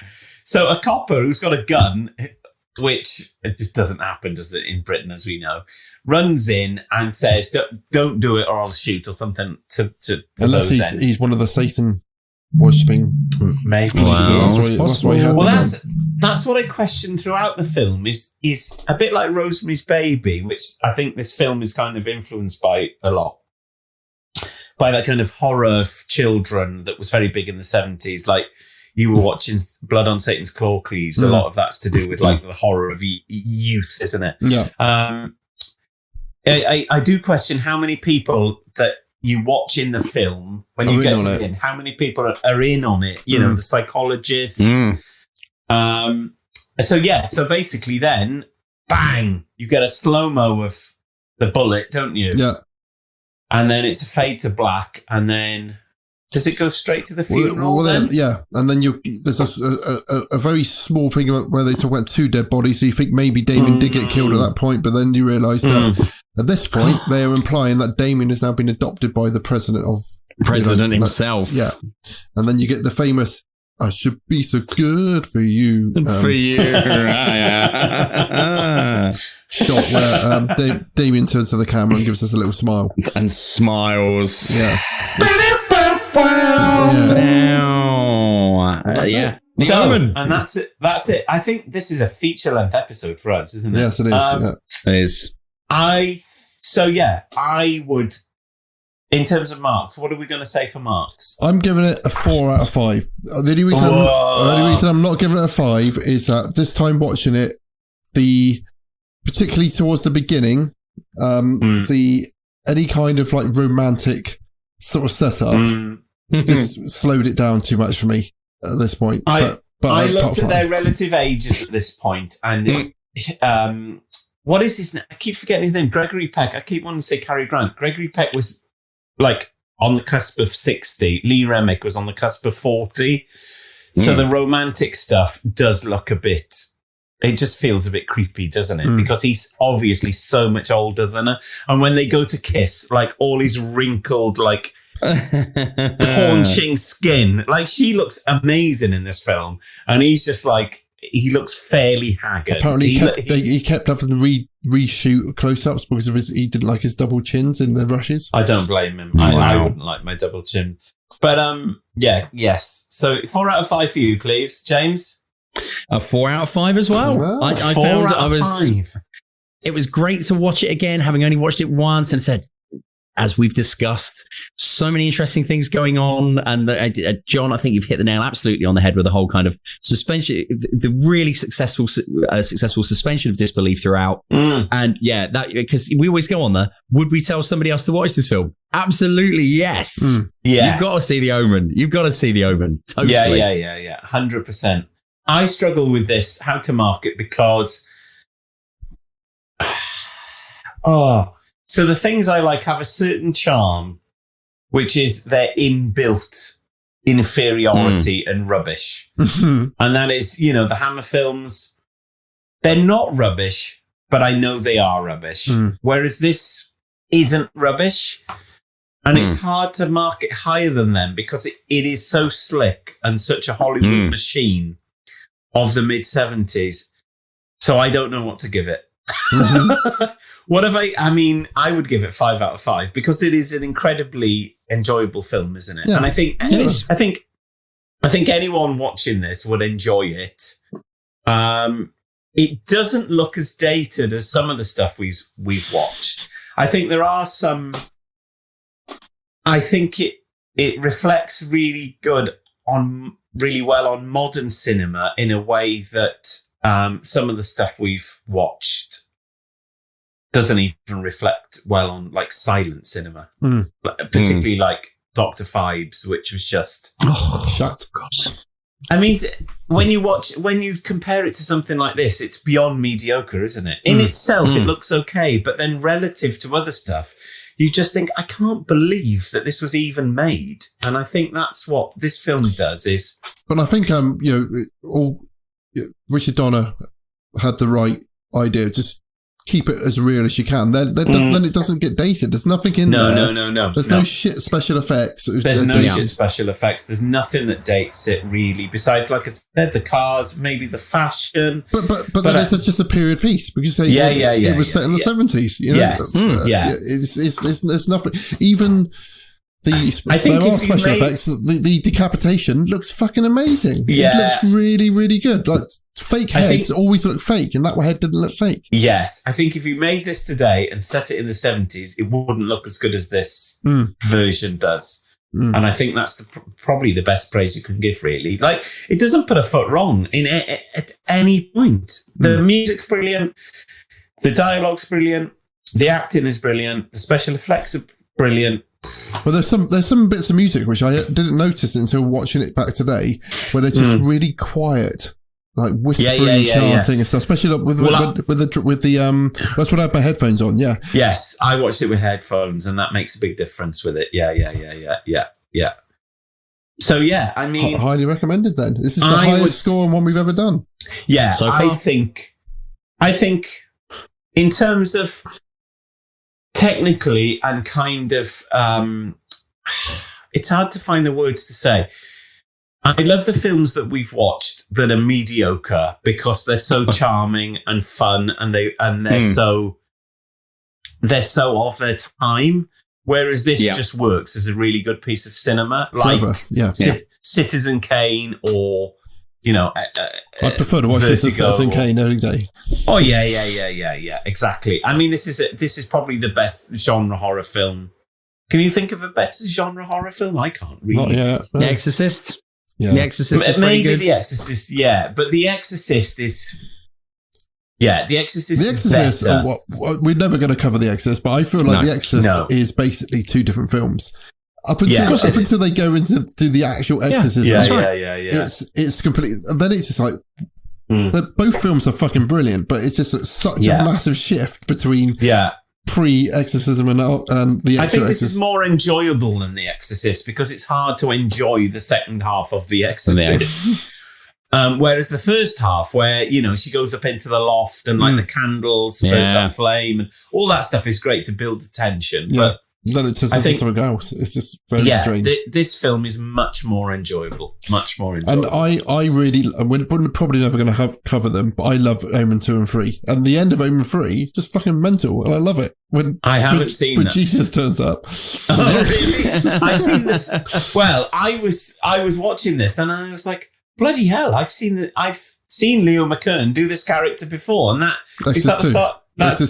So a copper who's got a gun, which it just doesn't happen, does it, in Britain, as we know, runs in and says, "Don't do it, or I'll shoot," or something. Unless he's one of the Satan worshipping. Maybe. That's why he had. Well, that's what I question throughout the film. Is a bit like Rosemary's Baby, which I think this film is kind of influenced by a lot. By that kind of horror of children that was very big in the 70s. Like, you were watching Blood on Satan's Claw Cleaves. A lot of that's to do with the horror of youth, isn't it? Yeah. I do question how many people that you watch in the film when you get in, how many people are in on it. You know, the psychologists. So basically, then bang, you get a slow-mo of the bullet, don't you? Yeah. And then it's a fade to black, and then does it go straight to the funeral? Then? Yeah, and then there's a very small thing where they talk about 2 dead bodies, so you think maybe Damien did get killed at that point, but then you realise that At this point, they are implying that Damien has now been adopted by the president himself. Yeah. And then you get the famous, I should be so good for you. For you. Shot where Damien turns to the camera and gives us a little smile. And smiles. Yeah. Yeah. And that's it. That's it. I think this is a feature-length episode for us, isn't it? Yes, it is. It is. I would, in terms of marks, what are we going to say for marks? I'm giving it a 4 out of 5. The only reason I'm not giving it a 5 is that this time watching it, particularly towards the beginning, any kind of like romantic sort of setup just slowed it down too much for me at this point. I looked at their relative ages at this point, and what is his name? I keep forgetting his name. Gregory Peck. I keep wanting to say Cary Grant. Gregory Peck was like on the cusp of 60. Lee Remick was on the cusp of 40. So the romantic stuff does look a bit, it just feels a bit creepy, doesn't it? Because he's obviously so much older than her. And when they go to kiss, like all his wrinkled, like paunching skin, like she looks amazing in this film. And he's just like, he looks fairly haggard. Apparently he kept having to reshoot close-ups because of he didn't like his double chins in the rushes. I don't blame him. I wouldn't like my double chin. But yes. So 4 out of 5 for you, please, James. A 4 out of 5 as well. Wow. I found it was great to watch it again, having only watched it once, and said, as we've discussed, so many interesting things going on. And John, I think you've hit the nail absolutely on the head with the whole kind of suspension, the really successful suspension of disbelief throughout. And yeah, that, because we always go on there. Would we tell somebody else to watch this film? Absolutely, yes. Yes. You've got to see The Omen. You've got to see The Omen. Totally. Yeah. 100%. I struggle with this, how to market, because so the things I like have a certain charm, which is their inbuilt inferiority and rubbish. And that is, the Hammer films, they're not rubbish, but I know they are rubbish. Whereas this isn't rubbish. And it's hard to market higher than them because it is so slick and such a Hollywood machine of the mid-70s. So I don't know what to give it. What have I would give it 5 out of 5 because it is an incredibly enjoyable film, isn't it? Yeah, and I think anyone watching this would enjoy it. It doesn't look as dated as some of the stuff we've watched. I think there are some. I think it reflects really well on modern cinema in a way that some of the stuff we've watched doesn't even reflect well on like silent cinema, particularly like Dr. Phibes, which was just shut. I mean, when you compare it to something like this, it's beyond mediocre, isn't it? In itself, it looks okay, but then relative to other stuff, you just think, I can't believe that this was even made. And I think that's what this film does is. But I think, Richard Donner had the right idea. Just keep it as real as you can. Then it doesn't get dated. There's nothing in there. No. There's no shit special effects. There's no shit special effects. There's nothing that dates it really. Besides, like I said, the cars, maybe the fashion. But then it's just a period piece because it was set in the 70s. Yes. It's nothing. Even there are special effects. The decapitation looks fucking amazing. Yeah. It looks really, really good. Like fake heads always look fake, and that head didn't look fake. Yes, I think if you made this today and set it in the 70s, it wouldn't look as good as this version does. And I think that's probably the best praise you can give, really. Like, it doesn't put a foot wrong at any point. The music's brilliant, the dialogue's brilliant, the acting is brilliant, the special effects are brilliant. Well, there's some bits of music which I didn't notice until watching it back today, where they're just really quiet, like whispering, chanting and stuff. Especially with the that's what I have my headphones on. Yeah. Yes, I watched it with headphones, and that makes a big difference with it. Yeah. So yeah, I mean, highly recommended. Then this is the highest score on one we've ever done. Yeah, so far. I think in terms of technically and kind of, it's hard to find the words to say. I love the films that we've watched that are mediocre because they're so charming and fun, and they're so of their time. Whereas this just works as a really good piece of cinema, like Citizen Kane, or I prefer to watch Citizen Kane every day. Oh yeah, exactly. I mean, this is probably the best genre horror film. Can you think of a better genre horror film? I can't really. Not yet. No. The Exorcist. Yeah. The Exorcist is maybe good. The Exorcist, but The Exorcist is. Yeah, The Exorcist. The Exorcist. We're never going to cover The Exorcist, but I feel like The Exorcist is basically two different films. Up until they go into the actual exorcism, it's completely. And then it's just like both films are fucking brilliant, but it's just such a massive shift between pre-exorcism and the actual I think this Exorcist. is more enjoyable than The Exorcist because it's hard to enjoy the second half of The Exorcist. Whereas the first half, where she goes up into the loft and like the candles burns up flame and all that stuff is great to build the tension. But then it turns into something else. It's just very strange. This film is much more enjoyable. And I really, we're probably never going to cover them, but I love Omen 2 and 3. And the end of Omen 3 is just fucking mental, and I love it. I haven't seen when that. Jesus turns up. Oh, really? I've seen this. Well, I was watching this, and I was like, bloody hell! I've seen Leo McKern do this character before, and that is that the start. That's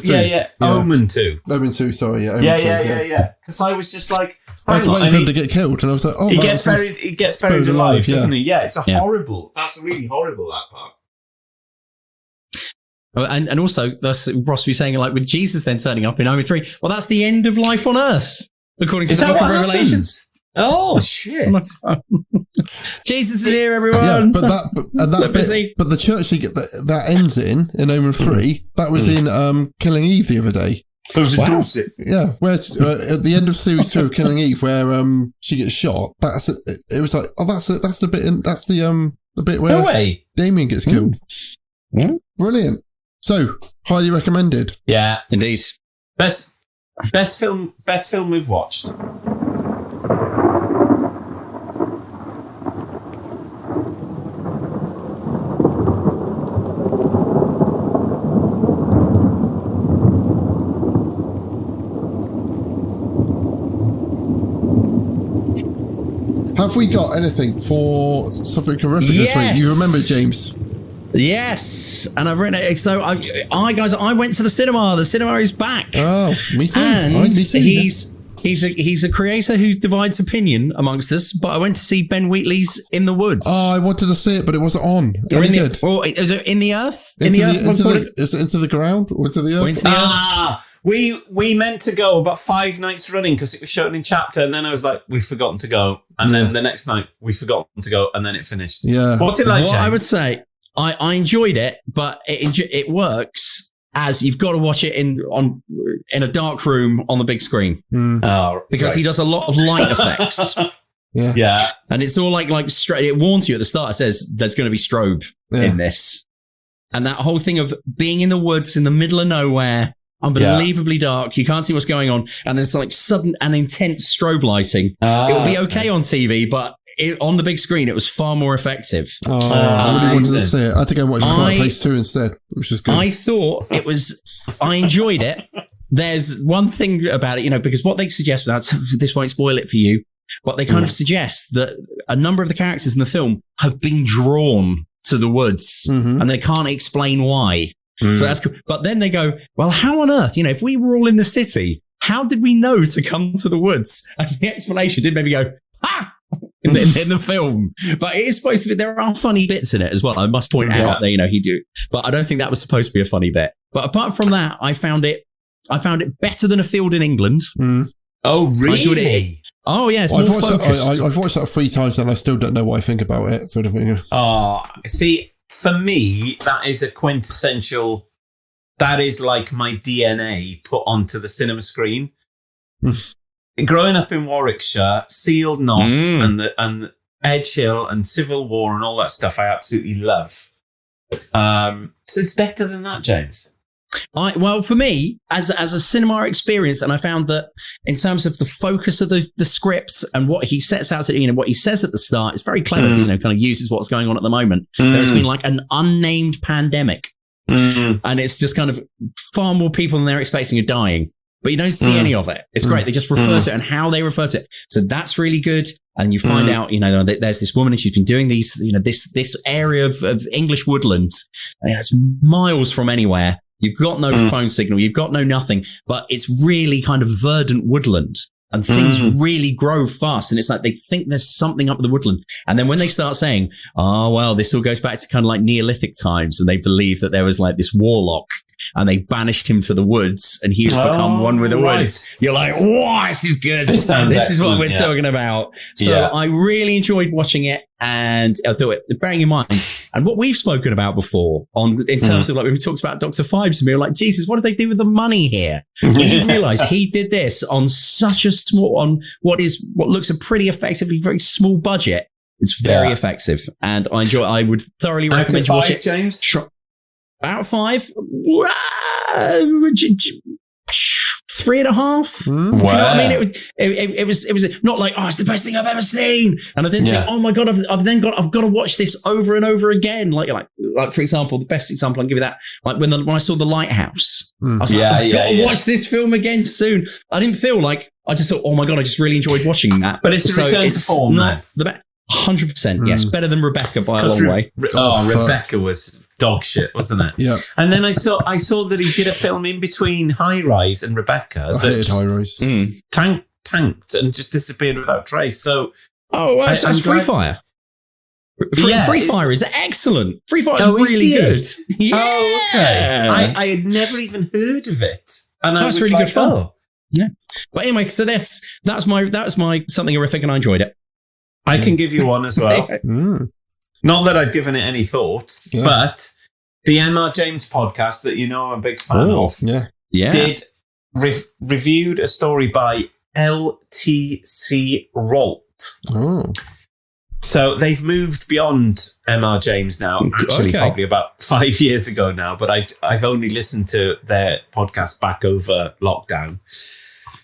Omen 2. Omen 2, sorry, Omen 2. Yeah. Because I was just like, I was waiting for him to get killed, and I was like, oh, he gets buried alive, doesn't he? Yeah, it's horrible. That's really horrible, that part. And also, that's Ross was saying, like with Jesus then turning up in Omen 3. Well, that's the end of life on Earth, according to the Book of Revelations. Oh shit! Jesus is here, everyone. Yeah, but the church that ends in Omen 3, that was in Killing Eve the other day. It was in Dorset. Yeah, where at the end of series 2 of Killing Eve, where she gets shot. It was like, oh, that's the bit. That's the bit where Damien gets killed. Brilliant. So highly recommended. Yeah, indeed. Best film we've watched. Have we got anything for something horrific this week? You remember, James? Yes, and I've written it. So, I went to the cinema. The cinema is back. Oh, me too. And he's a creator who divides opinion amongst us. But I went to see Ben Wheatley's In the Woods. Oh, I wanted to see it, but it wasn't on. Very good. Well, is it In the Earth? Is it Into the Ground or Into the Earth? Into the Earth. We meant to go about 5 nights running because it was shown in chapter, and then I was like, we've forgotten to go. And then the next night, we've forgotten to go, and then it finished. Yeah. What's it like, James? I would say, I enjoyed it, but it works as you've got to watch it in a dark room on the big screen. Because he does a lot of light effects. Yeah. And it's all like straight. It warns you at the start. It says there's going to be strobe in this. And that whole thing of being in the woods in the middle of nowhere, unbelievably dark. You can't see what's going on. And there's like sudden and intense strobe lighting. It would be okay on TV, but on the big screen, it was far more effective. I really wanted to see it. I had to go and watch Quiet Place 2 instead, which is good. I thought I enjoyed it. There's one thing about it, because what they suggest, this won't spoil it for you, but they kind of suggest that a number of the characters in the film have been drawn to the woods and they can't explain why. So that's cool. But then they go, well, how on earth, if we were all in the city, how did we know to come to the woods? And the explanation did maybe go, in the film. But it is supposed to be, there are funny bits in it as well. I must point out that, he do. But I don't think that was supposed to be a funny bit. But apart from that, I found it better than A Field in England. Oh, really? Oh, yeah. I've watched that 3 times and I still don't know what I think about it. See, for me, that is a quintessential, that is like my DNA put onto the cinema screen. Growing up in Warwickshire, Sealed Knot and Edge Hill and Civil War and all that stuff, I absolutely love. So it's better than that, James. Well, for me, as a cinema experience, and I found that in terms of the focus of the script and what he sets out to, what he says at the start, it's very clever, kind of uses what's going on at the moment. There's been like an unnamed pandemic, and it's just kind of far more people than they're expecting are dying. But you don't see any of it. It's great. They just refer to it and how they refer to it. So that's really good. And you find out, there's this woman and she's been doing these, this area of English woodlands. And it's miles from anywhere. You've got no phone signal. You've got no nothing. But it's really kind of verdant woodland. And things really grow fast. And it's like they think there's something up in the woodland. And then when they start saying, oh, well, this all goes back to kind of like Neolithic times. And they believe that there was like this warlock and they banished him to the woods and he's become one with the woods. You're like, wow, this is good. This is what we're talking about. So I really enjoyed watching it. And I thought, bearing in mind, and what we've spoken about before in terms of like, when we talked about Dr. Phibes, and we were like, Jesus, what did they do with the money here? But you realize he did this on such a on what looks a pretty effectively very small budget. It's very effective. And I would thoroughly recommend you watch it. James? Out of 5. 3.5. Wow. You know what I mean? It was not like, oh, it's the best thing I've ever seen. And I then think, oh my God, I've got to watch this over and over again. Like for example, the best example I'll give you that, like when I saw The Lighthouse, I was like, I've got to watch this film again soon. I didn't feel like, I just thought, oh my God, I just really enjoyed watching that. But it's a return to form, not the best. 100%, yes. Better than Rebecca by a long way. Rebecca was dog shit, wasn't it? Yeah. And then I saw that he did a film in between High Rise and Rebecca. I hated High Rise. Tanked and just disappeared without trace. So, that's Free Fire. Free Fire is excellent. Free Fire is really good. Yeah. Oh, okay. I had never even heard of it, and that's really good fun. Yeah. But anyway, so that's my something horrific, and I enjoyed it. I can give you one as well. Not that I've given it any thought, but the M.R. James podcast that I'm a big fan of did reviewed a story by L.T.C. Rolt. Oh. So they've moved beyond M.R. James now, actually probably about 5 years ago now, but I've only listened to their podcast back over lockdown.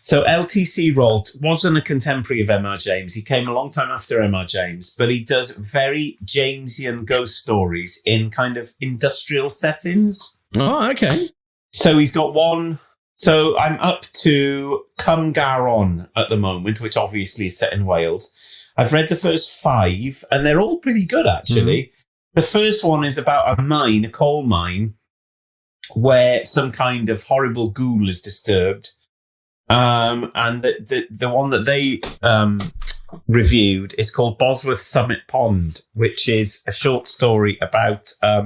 So LTC Rolt wasn't a contemporary of M.R. James. He came a long time after M.R. James, but he does very Jamesian ghost stories in kind of industrial settings. Oh, okay. So he's got one. So I'm up to Cwmgaron at the moment, which obviously is set in Wales. I've read the first 5, and they're all pretty good, actually. The first one is about a coal mine, where some kind of horrible ghoul is disturbed. And the one that they reviewed is called Bosworth Summit Pond, which is a short story about a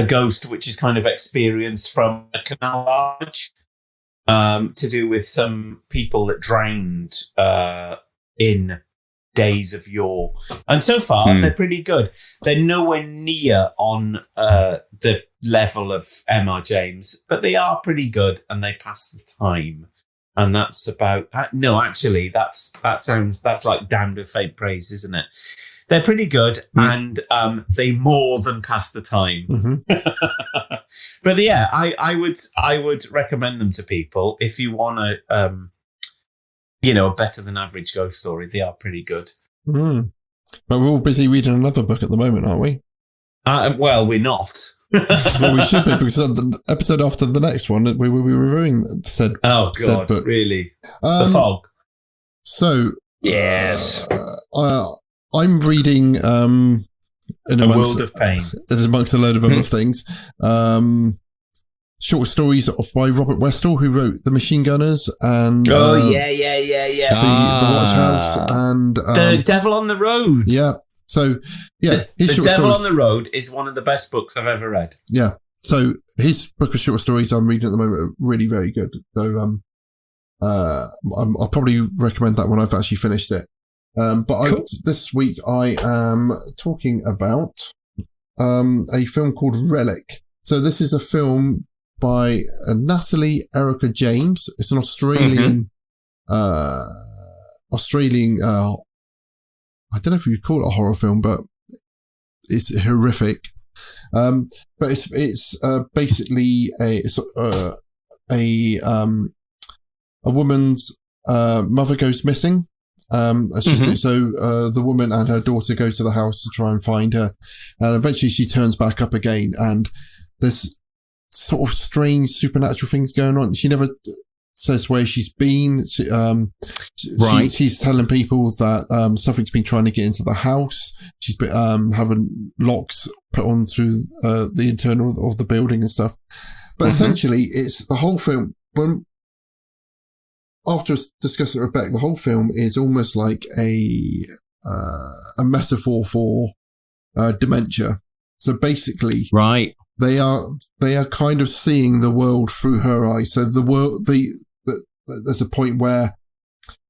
ghost which is kind of experienced from a canal barge, to do with some people that drowned in days of yore. And so far, they're pretty good. They're nowhere near on the level of M.R. James, but they are pretty good and they pass the time. And that's about... No, actually, that's like damned with faint praise, isn't it? They're pretty good and they more than pass the time. But yeah, I would recommend them to people if you want a better than average ghost story. They are pretty good. But we're all busy reading another book at the moment, aren't we? Well, we're not. Well, we should be, because the episode after the next one, we will be reviewing said book. Really? The Fog. So, yes. I'm reading A World of Pain. Amongst a load of other things. Short stories by Robert Westall, who wrote The Machine Gunners and The Watch House and The Devil on the Road. Yeah. So the Devil on the Road is one of the best books I've ever read. Yeah. So his book of short stories I'm reading at the moment are really very good. So I'll probably recommend that when I've actually finished it. But this week I am talking about a film called Relic. So this is a film by Natalie Erica James. It's an Australian, I don't know if you call it a horror film, but it's horrific. But it's basically a woman's mother goes missing. So the woman and her daughter go to the house to try and find her, and eventually she turns back up again, and there's sort of strange supernatural things going on. She never says where she's been. She's telling people that something's been trying to get into the house. She's been having locks put on through the internal of the building and stuff. But essentially, it's the whole film. After discussing it with Beck, the whole film is almost like a metaphor for dementia. So basically, they are kind of seeing the world through her eyes. So the world, there's a point where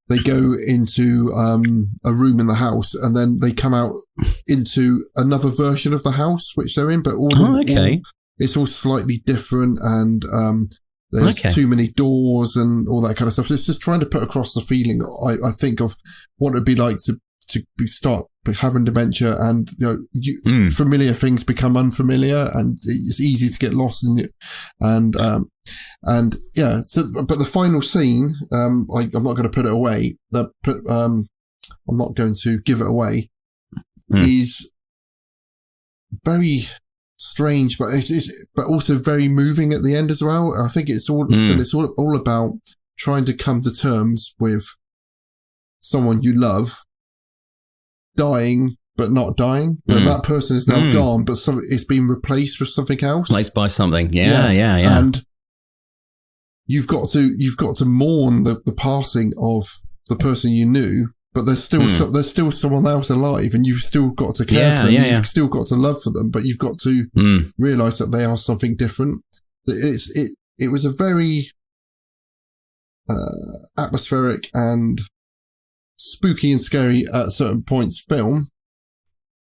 they go into a room in the house, and then they come out into another version of the house which they're in. But it's all slightly different, and there's too many doors and all that kind of stuff. It's just trying to put across the feeling, I think, of what it'd be like to start having dementia, and familiar things become unfamiliar, and it's easy to get lost in it. And yeah. So, but the final scene, I'm not going to put it away. I'm not going to give it away. Is very strange, but but also very moving at the end as well. I think it's all about trying to come to terms with someone you love dying but not dying. But that person is now gone, but it's been replaced with something else. Replaced by something. Yeah. And you've got to mourn the passing of the person you knew. But there's still someone else alive, and you've still got to care for them. You've still got to love for them, but you've got to realise that they are something different. It was a very atmospheric and spooky and scary at certain points film,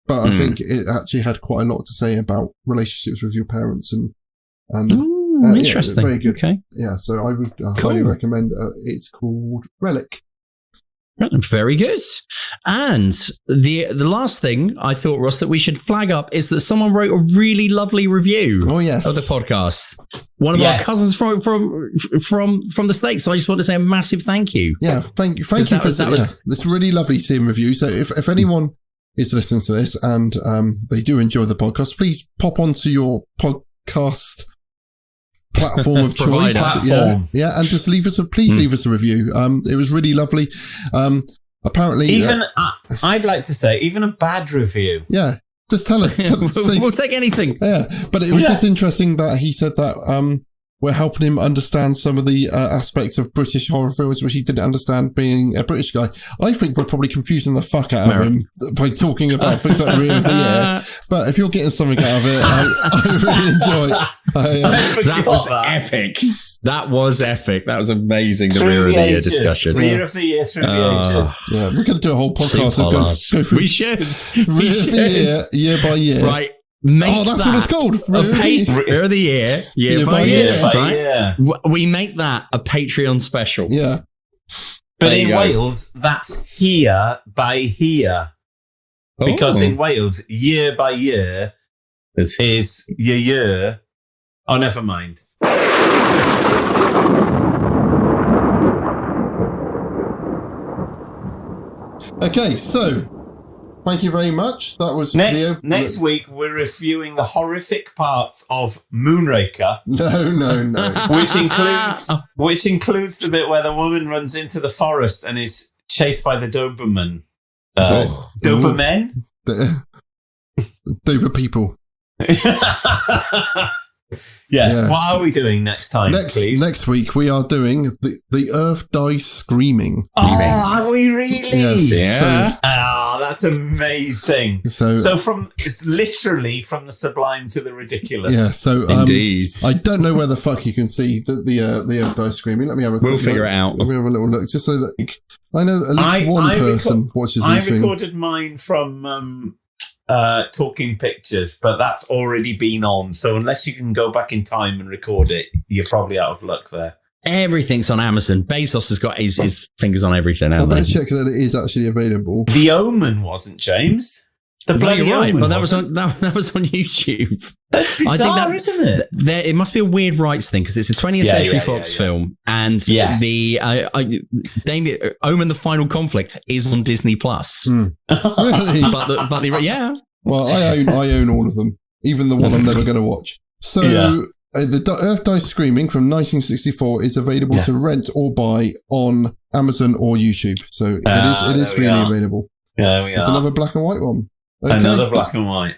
but I think it actually had quite a lot to say about relationships with your parents and interesting. Very good. Okay. Yeah, so I would highly recommend. It's called Relic. Very good. And the last thing I thought, Ross, that we should flag up is that someone wrote a really lovely review of the podcast. One of our cousins from the States. So I just want to say a massive thank you. Yeah, thank you for that. It's really lovely seeing review. So if anyone is listening to this and they do enjoy the podcast, please pop onto your podcast platform of choice, and just leave us a review. It was really lovely. Apparently, I'd like to say, even a bad review. Yeah, just tell us. We'll take anything. Yeah, but it was just interesting that he said that we're helping him understand some of the aspects of British horror films which he didn't understand being a British guy. I think we're probably confusing the fuck out of him by talking about things like Rear of the Year. But if you're getting something out of it, I really enjoy it. That was epic. That was epic. That was amazing. The Rear of the Year discussion. Rear of the Year through the ages. Yeah, we're going to do a whole podcast. Go through we should. Rear of the Year by year. Right. That's what it's called. Rear of the Year, year by year. Right? We make that a Patreon special. Yeah. But in Wales, that's here by here. Because in Wales, year by year is your year. Oh, never mind. Okay, so thank you very much. That was next week. We're reviewing the horrific parts of Moonraker. No. which includes the bit where the woman runs into the forest and is chased by the Doberman. Dobermen? Dober people. Yes. Yeah. What are we doing next time, please? Next week we are doing the Earth Dies Screaming. Oh, are we really? Yes. Yeah. That's amazing. So it's literally from the sublime to the ridiculous. Yeah. So indeed. I don't know where the fuck you can see the Earth Dies Screaming. Let me have a. We'll figure it out. Let me have a little look, just so that I know at least one person watches these things. I recorded mine from Talking Pictures, but that's already been on. So unless you can go back in time and record it, you're probably out of luck there. Everything's on Amazon. Bezos has got his fingers on everything. I better check that it is actually available. The Omen wasn't, James. The bloody Omen. Well, that was on YouTube. That's bizarre, isn't it? It must be a weird rights thing because it's a 20th Century Fox film, and the Omen: The Final Conflict is on Disney Plus. Really? Well, I own all of them, even the one I'm never going to watch. So, the Earth Dies Screaming from 1964 is available to rent or buy on Amazon or YouTube. So it is freely available. There we are. It's another black and white one. Okay. Another black and white.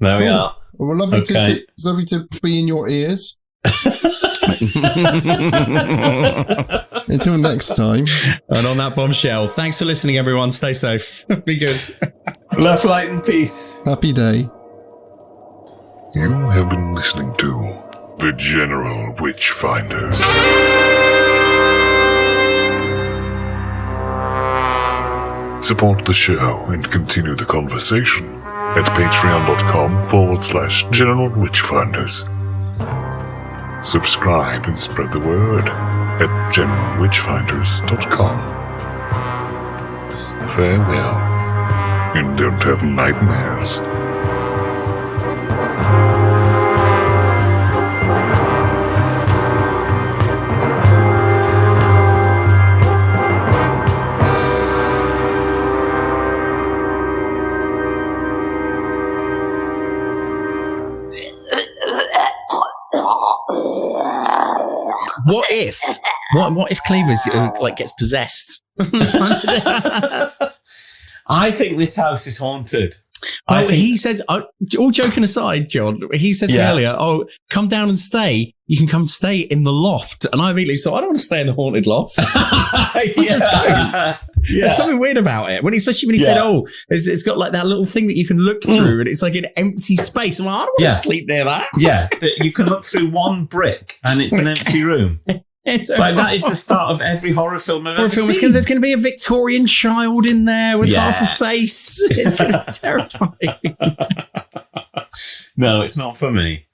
There we are. Well, lovely to be in your ears. Until next time. And on that bombshell, thanks for listening, everyone. Stay safe. Be good. Love, light, and peace. Happy day. You have been listening to The General Witchfinders. Support the show and continue the conversation at patreon.com/General Witchfinders. Subscribe and spread the word at generalwitchfinders.com. Farewell, and don't have nightmares. What if Cleaver's gets possessed? I think this house is haunted. He says, all joking aside, John, he says earlier, come down and stay. You can come stay in the loft. And I immediately thought, I don't want to stay in the haunted loft. There's something weird about it. Especially when he said, it's got like that little thing that you can look through and it's like an empty space. I'm like, I don't want to sleep near that. Yeah, you can look through one brick and it's an empty room. Like that is the start of every horror film I've ever seen. There's going to be a Victorian child in there with half a face. It's going to be terrifying. No, it's not for me.